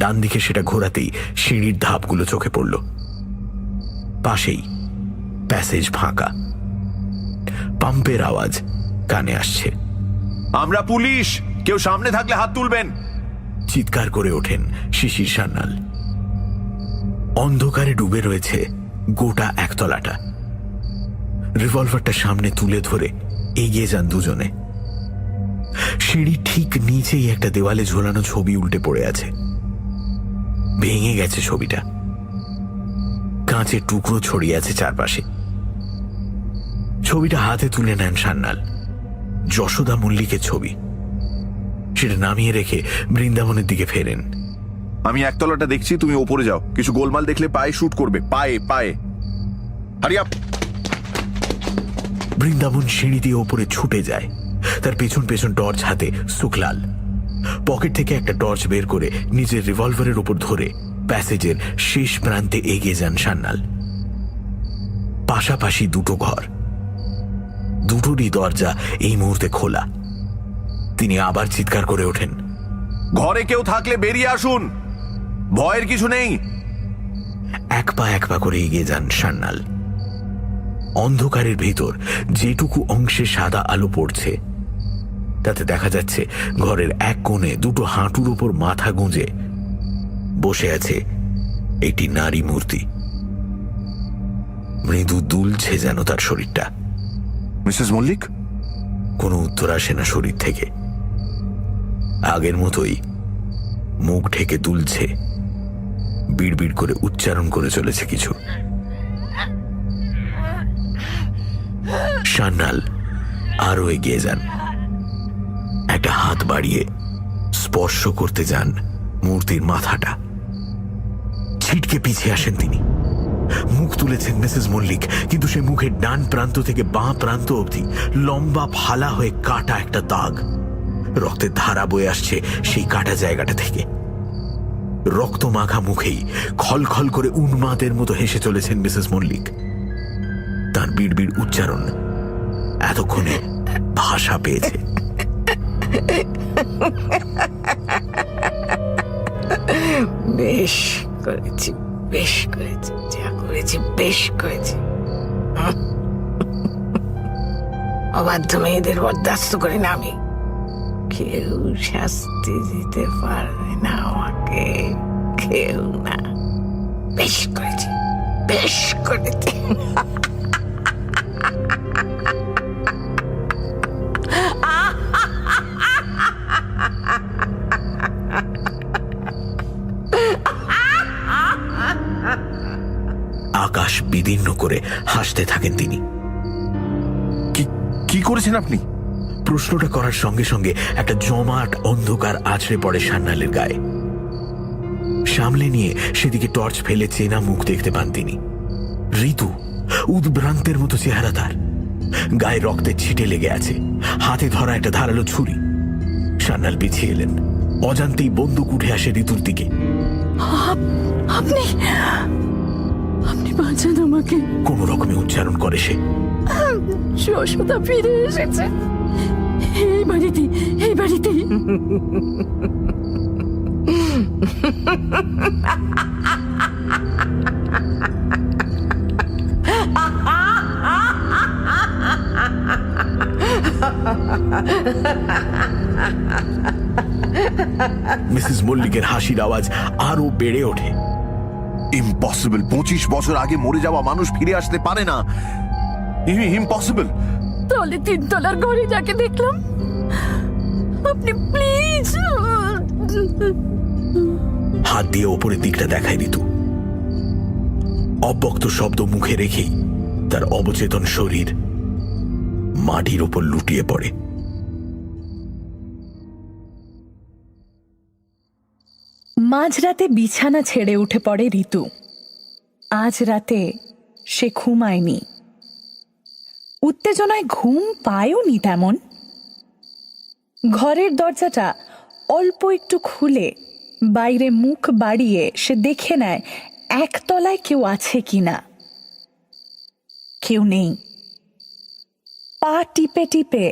ডান দিকে সেটা ঘোরাতেই সিঁড়ির ধাপগুলো চোখে পড়ল। পাশেই প্যাসেজ ফাঁকা। পাম্পের আওয়াজ কানে আসছে। আমরা পুলিশ, কেউ সামনে থাকলে হাত তুলবেন, চিৎকার করে ওঠেন শিশির সান্যাল। অন্ধকারে ডুবে রয়েছে গোটা একতলাটা। রিভলভারটা সামনে তুলে ধরে এগিয়ে যান দুজনে। সিঁড়ি ঠিক নিচেই একটা দেওয়ালে ঝোলানো ছবি উল্টে পড়ে আছে। ভেঙে গেছে ছবিটা, কাঁচের টুকরো ছড়িয়ে আছে চারপাশে। ছবিটা হাতে তুলে নেন সান্যাল। যশোদা মল্লিকের ছবি। সেটা নামিয়ে রেখে বৃন্দাবনের দিকে ফেরেন। আমি একতলাটা দেখছি, তুমি ওপরে যাও। কিছু গোলমাল দেখলে পায়ে শুট করবে, পায়ে পায়ে। Hurry up. বৃন্দাবন সিঁড়ি দিয়ে ওপরে ছুটে যায়। তার পেছন পেছন টর্চ হাতে শুক্লাল। পকেট থেকে একটা টর্চ বের করে নিজের রিভলভারের উপর ধরে প্যাসেজের শেষ প্রান্তে এগিয়ে যান সান্যাল। পাশাপাশি দুটো ঘর, দুটোরই দরজা এই মুহূর্তে খোলা। তিনি আবার চিৎকার করে ওঠেন, ঘরে কেউ থাকলে বেরিয়ে আসুন, ভয়ের কিছু নেই। এক পা করে এগিয়ে যান সান্যাল। অন্ধকারের ভেতর যেটুকু অংশে সাদা আলো পড়ছে তাতে দেখা যাচ্ছে ঘরের এক কোণে দুটো হাঁটুর উপর মাথা গুঁজে বসে আছে একটি নারী মূর্তি। মৃদু দুলছে যেন তার শরীরটা। মিসেস মল্লিক? কোনো উত্তর আসে না শরীর থেকে। আগের মতোই মুখ ঢেকে দুলছে, বিড়বিড় করে উচ্চারণ করে চলেছে কিছু। সান্যাল আরো এগিয়ে যান, একটা হাত বাড়িয়ে স্পর্শ করতে যান মূর্তির মাথাটা। ছিটকে পিছিয়ে আসেন তিনি। মুখ তুলেছেন মিসেস মল্লিক, কিন্তু সে মুখের ডান প্রান্ত থেকে বাঁ প্রান্ত অবধি লম্বা ফালা হয়ে কাটা একটা দাগ। রক্তের ধারা বয়ে আসছে সেই কাটা জায়গাটা থেকে। রক্ত মাখা মুখেই খলখল করে উন্মাদের মতো হেসে চলেছেন মিসেস মল্লিক। তার বিড়বিড় উচ্চারণ এতক্ষণে ভাষা পেয়েছে। বেশ করেছি, বেশ করেছি, যা করেছি বেশ করেছি। অবাধ্য মেয়েদের বরদাস্ত করি না আমি। কেউ শাস্তি দিতে পারবে না আমাকে, কেউ না। বেশ করেছি, বেশ করেছি। আকাশ বিদীর্ণ করে হাসতে থাকেন তিনি। কি করেছেন আপনি? প্রশ্নটা করার সঙ্গে সঙ্গে একটা জমাট অন্ধকার আছড়ে পড়ে সান্যালের গায়ে। সামলে নিয়ে সেদিকে টর্চ ফেলে চেনা মুখ দেখতে পান তিনি। ঋতু, উদ্ভ্রান্তের মতো চেহারা তার, গায়ে রক্তের ছিটে লেগে আছে, হাতে ধরা একটা ধারালো ছুরি। সান্যাল পিছিয়ে এলেন, অজান্তেই বন্দুক উঠে আসে ঋতুর দিকে। আপনি আপনি বাঁচান আমাকে। কোন রকমে উচ্চারণ করে সে, যশোদা ফিরে এসেছে এই বাড়িতে, এই বাড়িতে। মিসেস মল্লিকের হাসির আওয়াজ আরো বেড়ে ওঠে। ইম্পসিবল! 25 বছর আগে মরে যাওয়া মানুষ ফিরে আসতে পারে না। ইম্পসিবল। তাহলে 3 তলার ঘরে যাকে দেখলাম, আপনি প্লিজ। হাত দিয়ে ওপরের দিকটা দেখায় ঋতু। অব্যক্ত শব্দ মুখে রেখেই তার অবচেতন শরীর মাটির ওপর লুটিয়ে পড়ে। মাঝরাতে বিছানা ছেড়ে উঠে পড়ে ঋতু। আজ রাতে সে ঘুমায়নি। উত্তেজনায় ঘুম পায়ওনি তেমন। ঘরের দরজাটা অল্প একটু খুলে বাইরে মুখ বাড়িয়ে সে দেখে নেয় একতলায় কেউ আছে কিনা। কেউ নেই। পা টিপে টিপে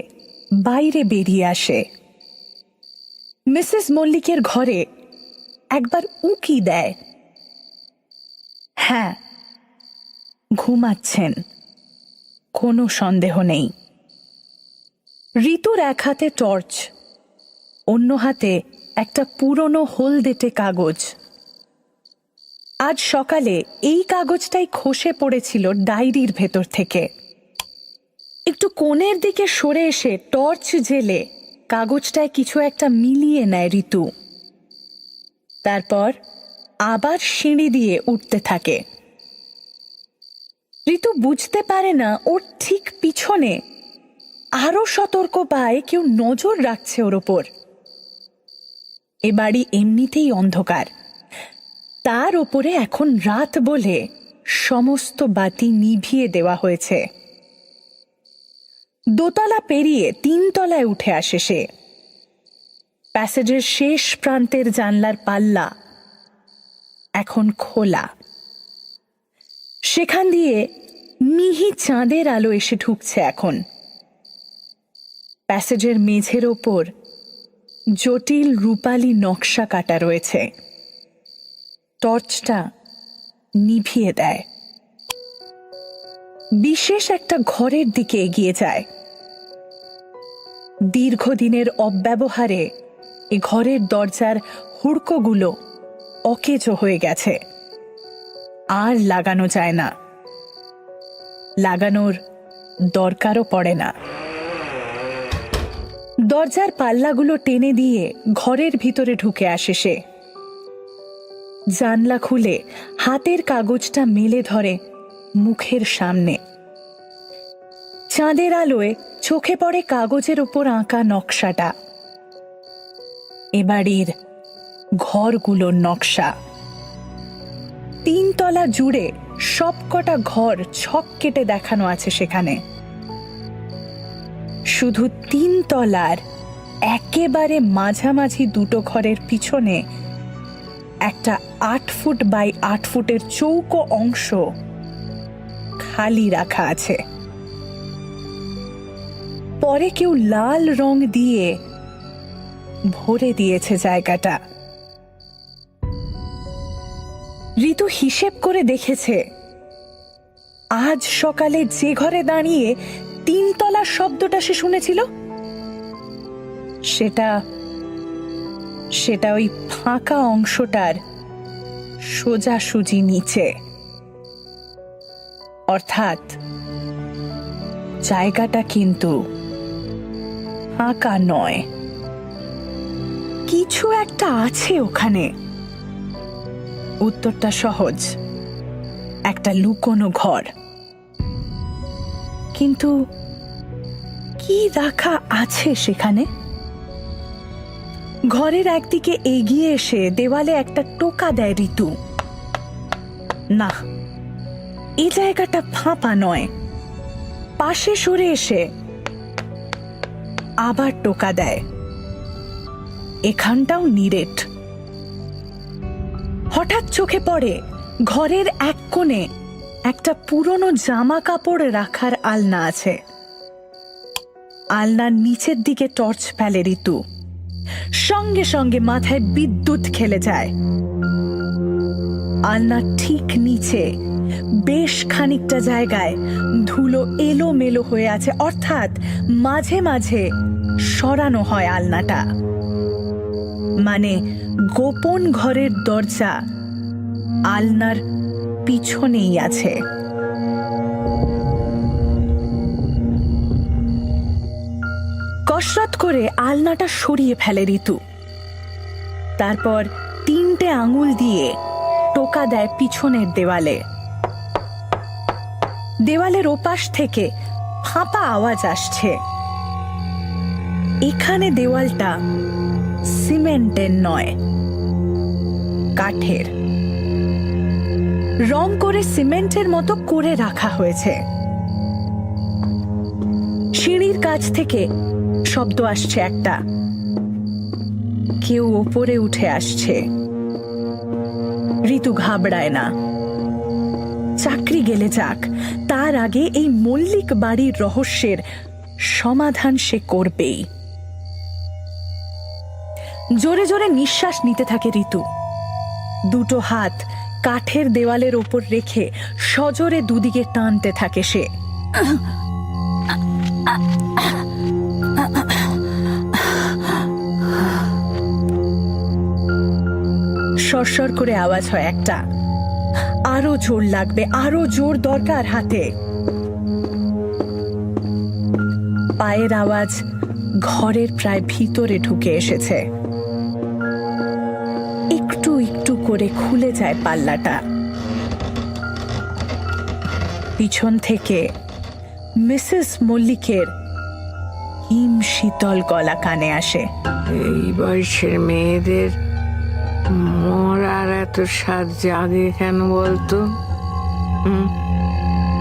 বাইরে বেরিয়ে আসে। মিসেস মল্লিকের ঘরে একবার উঁকি দেয়। হ্যাঁ, ঘুমাচ্ছেন, কোনো সন্দেহ নেই। ঋতুর এক হাতে টর্চ, অন্য হাতে একটা পুরনো হলদেটে কাগজ। আজ সকালে এই কাগজটাই খসে পড়েছিল ডায়েরির ভেতর থেকে। একটু কোণের দিকে সরে এসে টর্চ জেলে কাগজটায় কিছু একটা মিলিয়ে নেয় ঋতু। তারপর আবার সিঁড়ি দিয়ে উঠতে থাকে। ঋতু বুঝতে পারে না ওর ঠিক পিছনে আরো সতর্ক পায়ে কেউ নজর রাখছে ওর ওপর। এ বাড়ি এমনিতেই অন্ধকার, তার ওপরে এখন রাত বলে সমস্ত বাতি নিভিয়ে দেওয়া হয়েছে। দোতলা পেরিয়ে 3 তলায় উঠে আসে সে। প্যাসেজের শেষ প্রান্তের জানলার পাল্লা এখন খোলা। সেখান দিয়ে মিহি চাঁদের আলো এসে ঢুকছে এখন। প্যাসেজের মেঝের ওপর জটিল রূপালী নকশা কাটা রয়েছে। টর্চটা নিভিয়ে দেয়। বিশেষ একটা ঘরের দিকে এগিয়ে যায়। দীর্ঘদিনের অব্যবহারে এ ঘরের দরজার হুড়কোগুলো অকেজো হয়ে গেছে, আর লাগানো যায় না, লাগানোর দরকারও পড়ে না। দরজার পাল্লাগুলো টেনে দিয়ে ঘরের ভিতরে ঢুকে আসে সে। জানলা খুলে হাতের কাগজটা মেলে ধরে মুখের সামনে। চাঁদের আলোয় চোখে পড়ে কাগজের উপর আঁকা নকশাটা। এ বাড়ির ঘরগুলোর নকশা। 3 তলা জুড়ে সবকটা ঘর ছক কেটে দেখানো আছে সেখানে। শুধু 3 তলার একেবারে মাঝামাঝি দুটো ঘরের পিছনে একটা 8 ফুট বাই 8 ফুটের চৌকো অংশ খালি রাখা আছে। পরে কেউ লাল রং দিয়ে ভরে দিয়েছে জায়গাটা। ঋতু হিসেব করে দেখেছে, আজ সকালে যে ঘরে দাঁড়িয়ে 3 তলার শব্দটা সে শুনেছিল, সেটা ওই ফাঁকা অংশটার সোজাসুজি নিচে। অর্থাৎ জায়গাটা কিন্তু ফাঁকা নয়, কিছু একটা আছে ওখানে। উত্তরটা সহজ, একটা লুকোনো ঘর। কিন্তু কি রাখা আছে সেখানে? ঘরের একদিকে এগিয়ে এসে দেওয়ালে একটা টোকা দেয় ঋতু। না, এই জায়গাটা ফাঁপা নয়। পাশে সরে এসে আবার টোকা দেয়। এখানটাও নিরেট। হঠাৎ চোখে পড়ে ঘরের এক কোণে একটা পুরনো জামা কাপড় রাখার আলনা আছে। আলনার নিচের দিকে টর্চ ফেলে ঋতু। সঙ্গে সঙ্গে মাথায় বিদ্যুৎ খেলে যায়। আলনার ঠিক নিচে বেশ খানিকটা জায়গায় ধুলো এলোমেলো হয়ে আছে, অর্থাৎ মাঝে মাঝে সরানো হয় আলনাটা। মানে গোপন ঘরের দরজা আলনার পিছনেই আছে। কসরত করে আলনাটা সরিয়ে ফেলে ঋতু। তারপর 3টে আঙুল দিয়ে টোকা দেয় পিছনের দেওয়ালে। দেওয়ালের ওপাশ থেকে ফাঁপা আওয়াজ আসছে। এখানে দেওয়ালটা সিমেন্টের নয়, কাঠের। রং করে সিমেন্টের মতো করে রাখা হয়েছে। সিঁড়ির কাছ থেকে শব্দ আসছে একটা। কেউ ওপরে উঠে আসছে। ঋতু ঘাবড়ায় না। চাকরি গেলে যাক, তার আগে এই মল্লিক বাড়ির রহস্যের সমাধান সে করবেই। জোরে জোরে নিঃশ্বাস নিতে থাকে ঋতু। দুটো হাত কাঠের দেওয়ালের ওপর রেখে সজোরে দুদিকে টানতে থাকে সে। সরসর করে আওয়াজ হয় একটা। আরো জোর লাগবে, আরো জোর দরকার হাতে। পায়ের আওয়াজ ঘরের প্রায় ভিতরে ঢুকে এসেছে। একটু একটু করে খুলে যায় পাল্লাটা। পিছন থেকে মিসেস মল্লিকের হিম শীতল গলা কানে আসে। এই বয়সের মেয়েদের মরার এত স্বাদ জাগে কেন বলতো?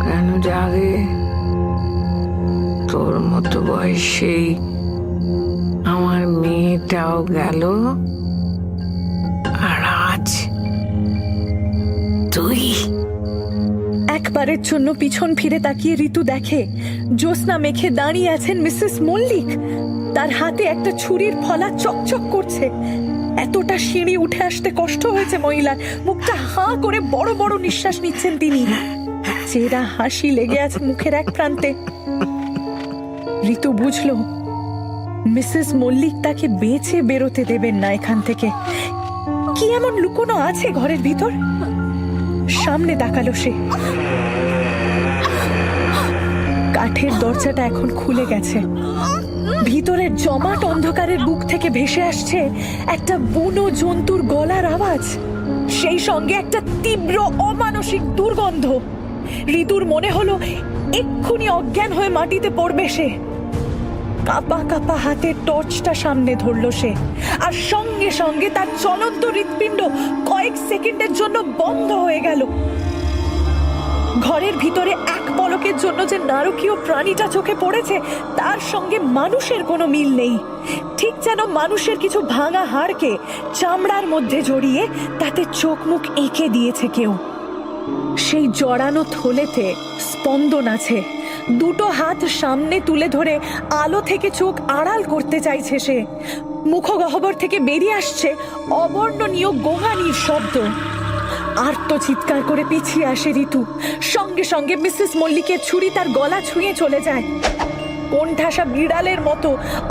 কেন জাগে? তোর মতো বয়সেই আমার মেয়েটাও গেল, আর আজ তুই। একবার শেষবারের জন্য পিছন ফিরে তাকিয়ে ঋতু দেখে জ্যোৎস্না মেখে দাঁড়িয়ে আছেন মিসেস মল্লিক। তার হাতে একটা ছুরির ফলা চকচক করছে। এতটা সিঁড়ি উঠে আসতে কষ্ট হয়েছে মহিলার। মুখটা হাঁ করে বড় বড় নিঃশ্বাস নিচ্ছেন তিনি। চেরা হাসি লেগে আছে মুখের এক প্রান্তে। ঋতু বুঝলো মিসেস মল্লিক তাকে বেঁচে বেরোতে দেবেন না এখান থেকে। কি এমন লুকোনো আছে ঘরের ভিতর? সামনে তাকালো সে। কাঠের দরজাটা এখন খুলে গেছে। ভিতরের জমাট অন্ধকারের বুক থেকে ভেসে আসছে একটা বুনো জন্তুর গলার আওয়াজ, সেই সঙ্গে একটা তীব্র অমানসিক দুর্গন্ধ। ঋতুর মনে হলো এক্ষুনি অজ্ঞান হয়ে মাটিতে পড়বে সে। কাপা কাপা হাতে টর্চটা সামনে ধরল সে, আর সঙ্গে সঙ্গে তার চলন্ত হৃৎপিণ্ড কয়েক সেকেন্ডের জন্য বন্ধ হয়ে গেল। ঘরের ভিতরে এক পলকের জন্য যে নারকীয় প্রাণীটা চোখে পড়েছে তার সঙ্গে মানুষের কোনো মিল নেই। ঠিক যেন মানুষের কিছু ভাঙা হাড়কে চামড়ার মধ্যে জড়িয়ে তাতে চোখ মুখ এঁকে দিয়েছে কেউ। সেই জড়ানো থলেতে স্পন্দন আছে। দুটো হাত সামনে তুলে ধরে আলো থেকে চোখ আড়াল করতে চাইছে সে। মুখগহ্বর থেকে বেরিয়ে আসছে অবর্ণনীয় গোঙানির শব্দ। আর্ত চিৎকার করে পিছিয়ে আসে ঋতু। সঙ্গে সঙ্গে মিসেস মল্লিকের ছুরি তার গলা ছুঁয়ে চলে যায়। কোণঠাসা বিড়ালের মতো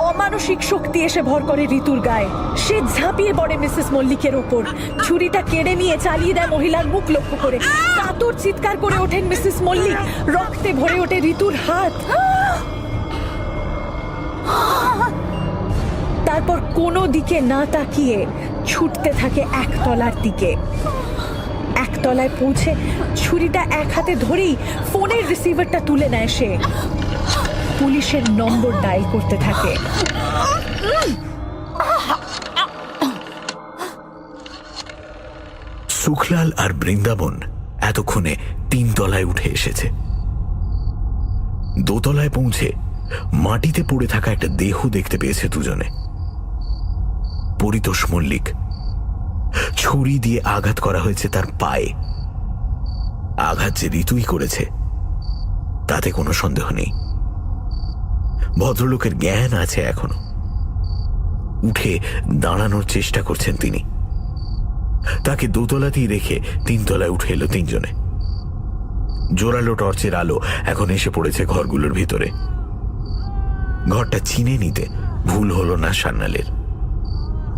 অমানসিক শক্তি এসে ভর করে ঋতুর গায়ে। সে ঝাঁপিয়ে পড়ে মিসেস মল্লিকের ওপর, ছুরিটা কেড়ে নিয়ে চালিয়ে দেয় মহিলার মুখ লক্ষ্য করে। কাতর চিৎকার করে ওঠেন মিসেস মল্লিক। রক্তে ভরে ওঠে ঋতুর হাত। তারপর কোনো দিকে না তাকিয়ে ছুটতে থাকে একতলার দিকে। একতলায় পৌঁছে ছুরিটা এক হাতে ধরেই ফোনের রিসিভারটা তুলে নেয় সে। পুলিশের নম্বর ডায়াল করতে থাকে। সুখলাল আর বৃন্দাবন এতক্ষণে 3 তলায় উঠে এসেছে। 2 তলায় পৌঁছে মাটিতে পড়ে থাকা একটা দেহ দেখতে পেয়েছে দুজনে। পরিতোষ মল্লিক। ছুরি দিয়ে আঘাত করা হয়েছে তার পায়ে। আঘাত যে ঋতুই করেছে তাতে কোনো সন্দেহ নেই। ভদ্রলোকের জ্ঞান আছে এখনো। উঠে দাঁড়ানোর চেষ্টা করছেন তিনি। তাকে 2 তলাতেই রেখে 3 তলায় উঠে এলো 3 জনে। জোরালো টর্চের আলো এখন এসে পড়েছে ঘরগুলোর ভিতরে। ঘরটা চিনে নিতে ভুল হলো না সান্যালের।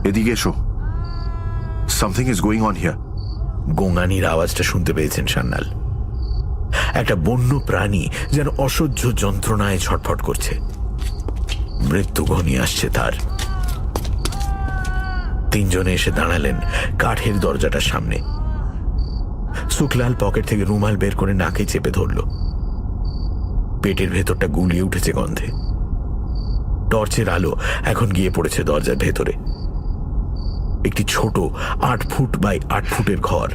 এদিকে এসো, something is going on here. গোঙানির আওয়াজটা শুনতে পেয়েছেন সান্যাল। একটা বন্য প্রাণী যেন অসহ্য যন্ত্রণায় ছটফট করছে। মৃত্যু ঘনিয়ে আসছে তার। 3 জনে এসে দাঁড়ালেন কাঠের দরজাটার সামনে। সুখলাল পকেট থেকে রুমাল বের করে নাকে চেপে ধরল। পেটের ভেতরটা গুলিয়ে উঠেছে গন্ধে। টর্চের আলো এখন গিয়ে পড়েছে দরজার ভেতরে। একটি ছোট 8 ফুট বাই 8 ফুটের ঘর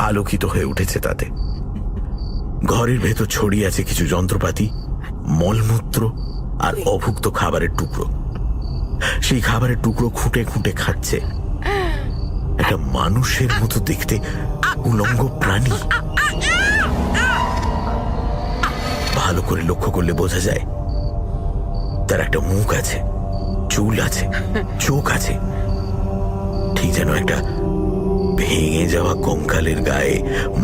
আলোকিত হয়ে উঠেছে তাতে। ঘরের ভেতর ছড়িয়ে আছে কিছু যন্ত্রপাতি, মলমূত্র আর অভুক্ত খাবারের টুকরো। সেই খাবারের টুকরো খুঁটে খুঁটে খাচ্ছে একটা মানুষের মতো দেখতে উলঙ্গ প্রাণী। ভালো করে লক্ষ্য করলে বোঝা যায় তার একটা মুখ আছে, চুল আছে, চোখ আছে। ঠিক যেন একটা ভেঙে যাওয়া কঙ্কালের গায়ে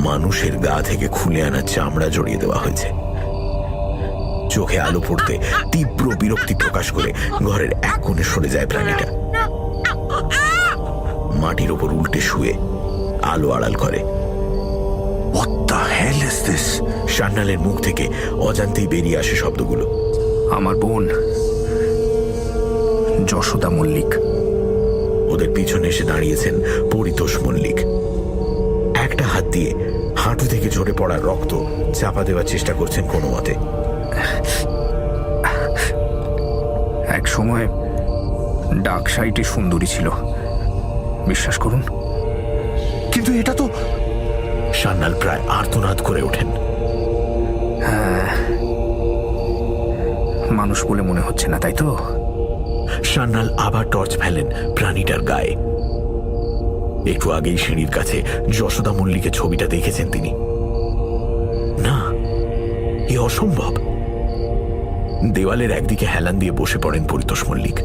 মানুষের গা থেকে খুলে আনা চামড়া জড়িয়ে দেওয়া হয়েছে। চোখে আলো পড়তে তীব্র বিরক্তি প্রকাশ করে ঘরের এক কোণে সরে যায় প্রাণীটা। মাটির ওপর উল্টে শুয়ে আলো আড়াল করে। What the hell is this? সান্যালের মুখ থেকে অজান্তেই বেরিয়ে আসে শব্দগুলো। আমার বোন যশোদা মল্লিক। ওদের পিছনে এসে দাঁড়িয়েছেন পরিতোষ মল্লিক। একটা হাত দিয়ে হাঁটু থেকে ঝরে পড়া রক্ত চাপা দেওয়ার চেষ্টা করছেন কোনো মতে। এক সময় ডাক সাইটে সুন্দরী ছিল, বিশ্বাস করুন। কিন্তু এটা তো... সান্যাল প্রায় আর্তনাদ করে ওঠেন। হ্যাঁ, মানুষ বলে মনে হচ্ছে না, তাই তো? সান্যাল আবার টর্চ ফেলেন প্রাণীটার গায়ে। একটু আগেই সিঁড়ির কাছে যশোদা মল্লিকের ছবিটা দেখেছেন তিনি। এ অসম্ভব। দেওয়ালের একদিকে হেলান দিয়ে বসে পড়েন পরিতোষ মল্লিক।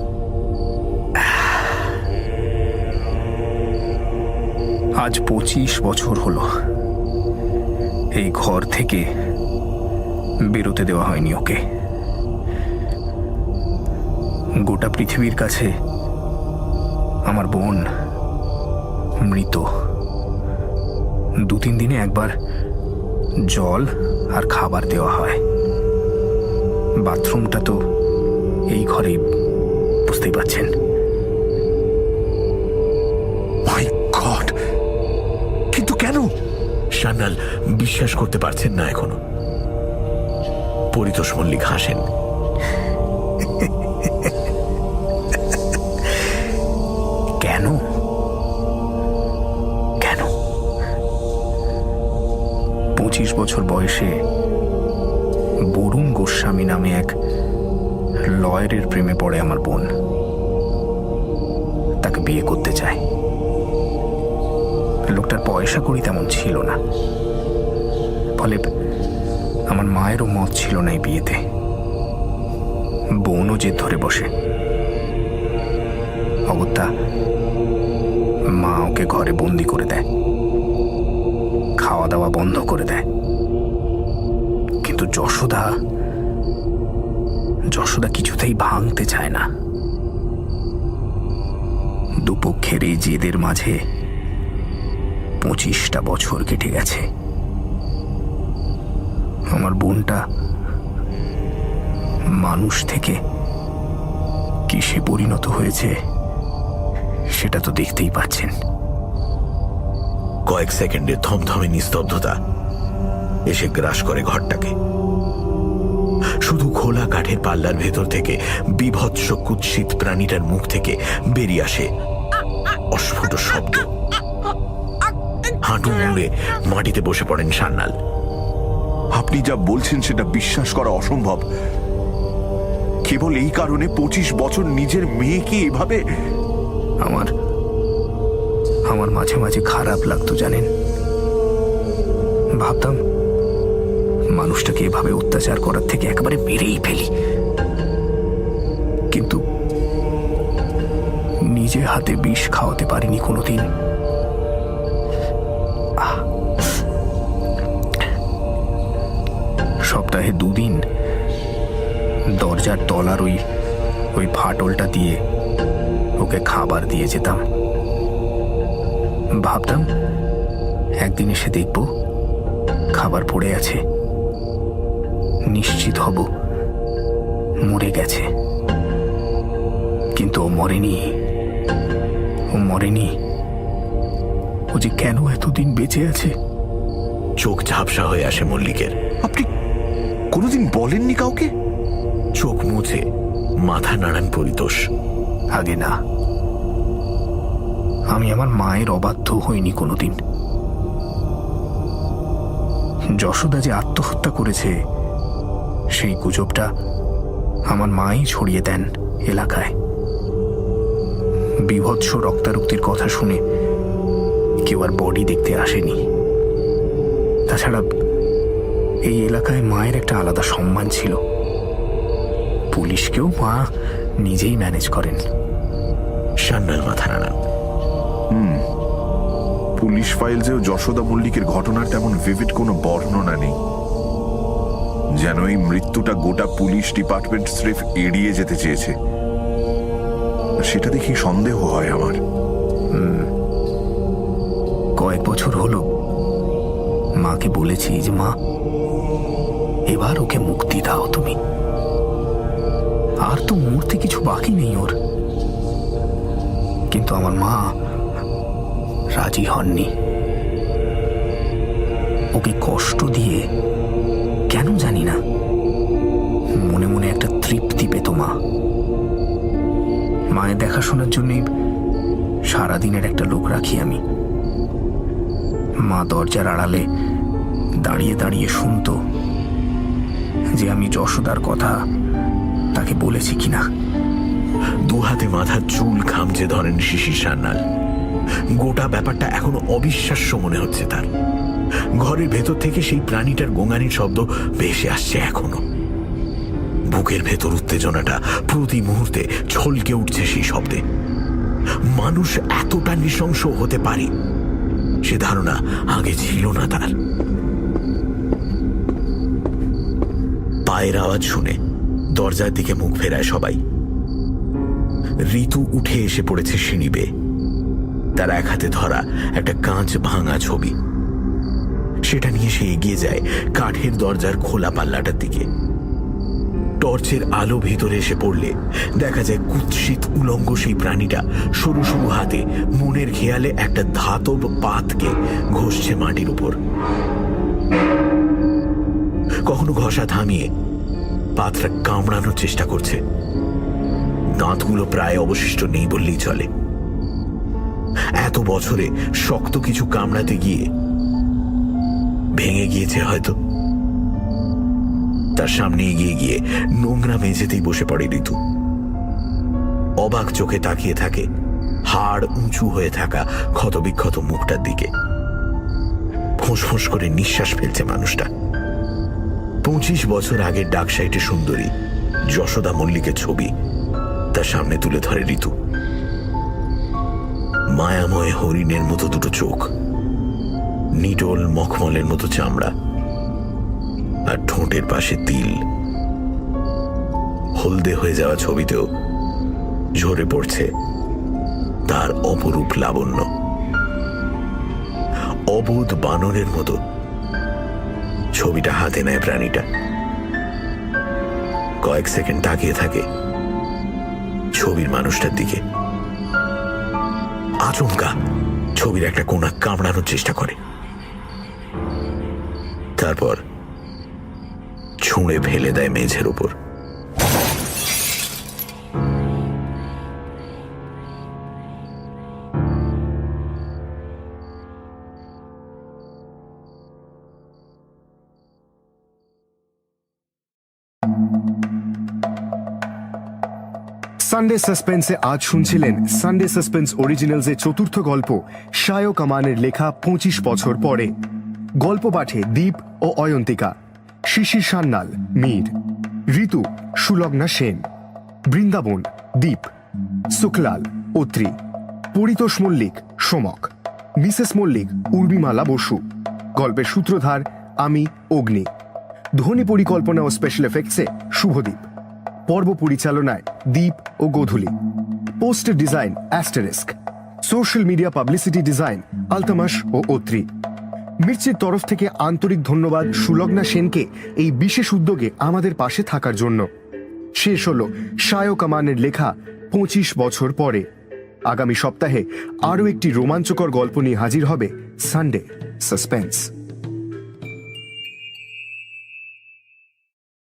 আজ 25 বছর হলো এই ঘর থেকে বেরোতে দেওয়া হয়নি ওকে। গোটা পৃথিবীর কাছে আমার বোন মৃত। 2-3 দিনে একবার জল আর খাবার দেওয়া হয়। বাথরুমটা তো এই ঘরেই, বুঝতেই পারছেন। মাই গড! কিন্তু কেন? সান্যাল বিশ্বাস করতে পারছেন না এখনো। পরিতোষ মল্লিক হাসেন। কেন? কেন? 25 বছর বয়সে বরুণ গোস্বামী নামে এক লয়ারের প্রেমে পড়ে আমার বোন। তাকে বিয়ে করতে চায়। লোকটার পয়সা কড়ি তেমন ছিল না, ফলে আমার মায়েরও মত ছিল না এই বিয়েতে। বোনও জেদ ধরে বসে। অগত্যা মা ওকে ঘরে বন্দি করে দেয়, খাওয়া দাওয়া বন্ধ করে দেয়। কিন্তু যশোদা কিছুতেই ভাঙতে চায় না। দুপক্ষের এই জেদের মাঝে 25টা বছর কেটে গেছে। আমার বোনটা মানুষ থেকে কিসে পরিণত হয়েছে সেটা তো দেখতেই পাচ্ছেন। কয়েক সেকেন্ডে থমথমে নিস্তব্ধতা এসে গ্রাস করে ঘরটাকে। শুধু খোলা কাঠের পাল্লার ভেতর থেকে বিভৎস কুৎসিত প্রাণীটার মুখ থেকে বেরিয়ে আসে অস্ফুট শব্দ। হাঁটু মুড়ে মাটিতে বসে পড়েন সান্যাল। আপনি যা বলছেন সেটা বিশ্বাস করা অসম্ভব। কেবল এই কারণে 25 বছর নিজের মেয়েকে এভাবে। আমার মাঝে মাঝে খারাপ লাগতো জানেন। ভাবতাম মানুষটাকে এভাবে অত্যাচার করার থেকে একেবারে মেরেই ফেলি, কিন্তু নিজে হাতে বিষ খাওয়াতে পারিনি কোনোদিন। সপ্তাহে 2 দিন দরজার তলার ওই ফাটলটা দিয়ে ওকে খাবার দিয়ে যেতাম। ভাবতাম একদিন এসে দেখব খাবার পড়ে আছে, নিশ্চিত হব মরে গেছে। কিন্তু ও মরেনি। ও যে কেন এতদিন বেঁচে আছে। চোখ ঝাপসা হয়ে আসে মল্লিকের। আপনি কোনোদিন বলেননি কাউকে? চোখ মুছে মাথা নাড়ান পরিতোষ। আগে না, আমি আমার মায়ের অবাধ্য হইনি কোনোদিন। যশোদা যে আত্মহত্যা করেছে সেই গুজবটা আমার মাই ছড়িয়ে দেন এলাকায়। বিভৎস রক্তারক্তির কথা শুনে কেউ আর বডি দেখতে আসেনি। তাছাড়া এই এলাকায় মায়ের একটা আলাদা সম্মান ছিল। পুলিশকেও মা নিজেই ম্যানেজ করেন। সান্যাল মাথা নাড়ান। পুলিশ ফাইলসেও যশোদা মল্লিকের ঘটনার তেমন ভিভিড কোনো বর্ণনা নেই। যেন এই মৃত্যুটা গোটা পুলিশ ডিপার্টমেন্ট স্রেফ এড়িয়ে যেতে চেয়েছে। সেটা দেখি সন্দেহ হয় আমার। কয়েক বছর হলো মাকে বলেছি যে মা, এবার ওকে মুক্তি দাও তুমি। আর তো মরতে কিছু বাকি নেই ওর। কিন্তু আমার মা রাজি হননি। ওকে কষ্ট দিয়ে কেন জানি না মনে মনে একটা তৃপ্তি পেত মা। মায়ের দেখাশোনার জন্যই সারাদিনের একটা লোক রাখি আমি। মা দরজার আড়ালে দাঁড়িয়ে দাঁড়িয়ে শুনতো যে আমি যশোদার কথা তাকে বলেছি কিনা। দুহাতে মাথার চুল খামচে ধরেন শিশির সান্যাল। গোটা ব্যাপারটা এখনো অবিশ্বাস্য মনে হচ্ছে তার। ঘরের ভেতর থেকে সেই প্রাণীটার গোঙানির শব্দ ভেসে আসছে এখনো। বুকের ভেতর উত্তেজনাটা প্রতি মুহূর্তে ছলকে উঠছে সেই শব্দে। মানুষ এতটা নৃশংস হতে পারে সে ধারণা আগে ছিল না তার। পায়ের আওয়াজ শুনে দরজার দিকে মুখ ফেরায় সবাই। ঋতু উঠে এসে পড়েছে সিঁড়ি বেয়ে। তার এক হাতে ধরা একটা কাঁচ ভাঙা ছবি, সেটা নিয়ে সে এগিয়ে যায় কাঠের দরজার খোলা পাল্লাটার দিকে। টর্চের আলো ভিতরে এসে পড়লে দেখা যায় কুৎসিত উলঙ্গ সেই প্রাণীটা সরু সরু হাতে মনের খেয়ালে একটা ধাতব পাতকে ঘষছে মাটির উপর। কখনো ঘষা থামিয়ে পাতটা কামড়ানোর চেষ্টা করছে। দাঁতগুলো প্রায় অবশিষ্ট নেই বললেই চলে। এত বছরে শক্ত কিছু কামড়াতে গিয়ে ভেঙে গিয়েছে হয়তো। তার সামনে এগিয়ে গিয়ে নোংরা মেঝেতেই বসে পড়ে ঋতু। অবাক চোখে তাকিয়ে থাকে হাড় উঁচু হয়ে থাকা ক্ষতবিক্ষত মুখটার দিকে। ফোঁস করে নিঃশ্বাস ফেলছে মানুষটা। 25 বছর আগের ডাকসাইটে সুন্দরী যশোদা মল্লিকের ছবি তার সামনে তুলে ধরে ঋতু। মায়াময় হরিণের মতো দুটো চোখ, নিটোল মখমলের মতো চামড়া, আর ঠোঁটের পাশে তিল। হলদে হয়ে যাওয়া ছবিতেও ঝরে পড়ছে তার অপরূপ লাবণ্য। অবোধ বানরের মতো ছবিটা হাতে নেয় প্রাণীটা। কয়েক সেকেন্ড তাকিয়ে থাকে ছবির মানুষটার দিকে। আচমকা ছবির একটা কোণা কামড়ানোর চেষ্টা করে, তারপর ছুঁড়ে ফেলে দেয় মেঝের উপর। সানডে সাসপেন্সে আজ শুনছিলেন সানডে সাসপেন্স অরিজিনালসের চতুর্থ গল্প শায়ক আমানের লেখা 25 বছর পরে। গল্প পাঠে দীপ ও অয়ন্তিকা, শিশির সান্যাল মীর, ঋতু সুলগ্না সেন, বৃন্দাবন দীপ, শুক্লাল অত্রি, পরিতোষ মল্লিক সোমক, মিসেস মল্লিক উর্মিমালা বসু। গল্পের সূত্রধার আমি অগ্নি। ধ্বনি পরিকল্পনা ও স্পেশাল এফেক্টসে শুভদীপ। পর্ব পরিচালনায় দীপ ও Godhuli. Poster design asterisk. Social media publicity design Altamas ও অত্রি। মির্চির তরফ থেকে আন্তরিক ধন্যবাদ সুলগ্না সেনকে এই বিশেষ উদ্যোগে আমাদের পাশে থাকার জন্য। শেষ হল শায়ক আমানের লেখা 25 বছর পরে। আগামী সপ্তাহে আরও একটি রোমাঞ্চকর গল্প নিয়ে হাজির হবে সানডে সাসপেন্স।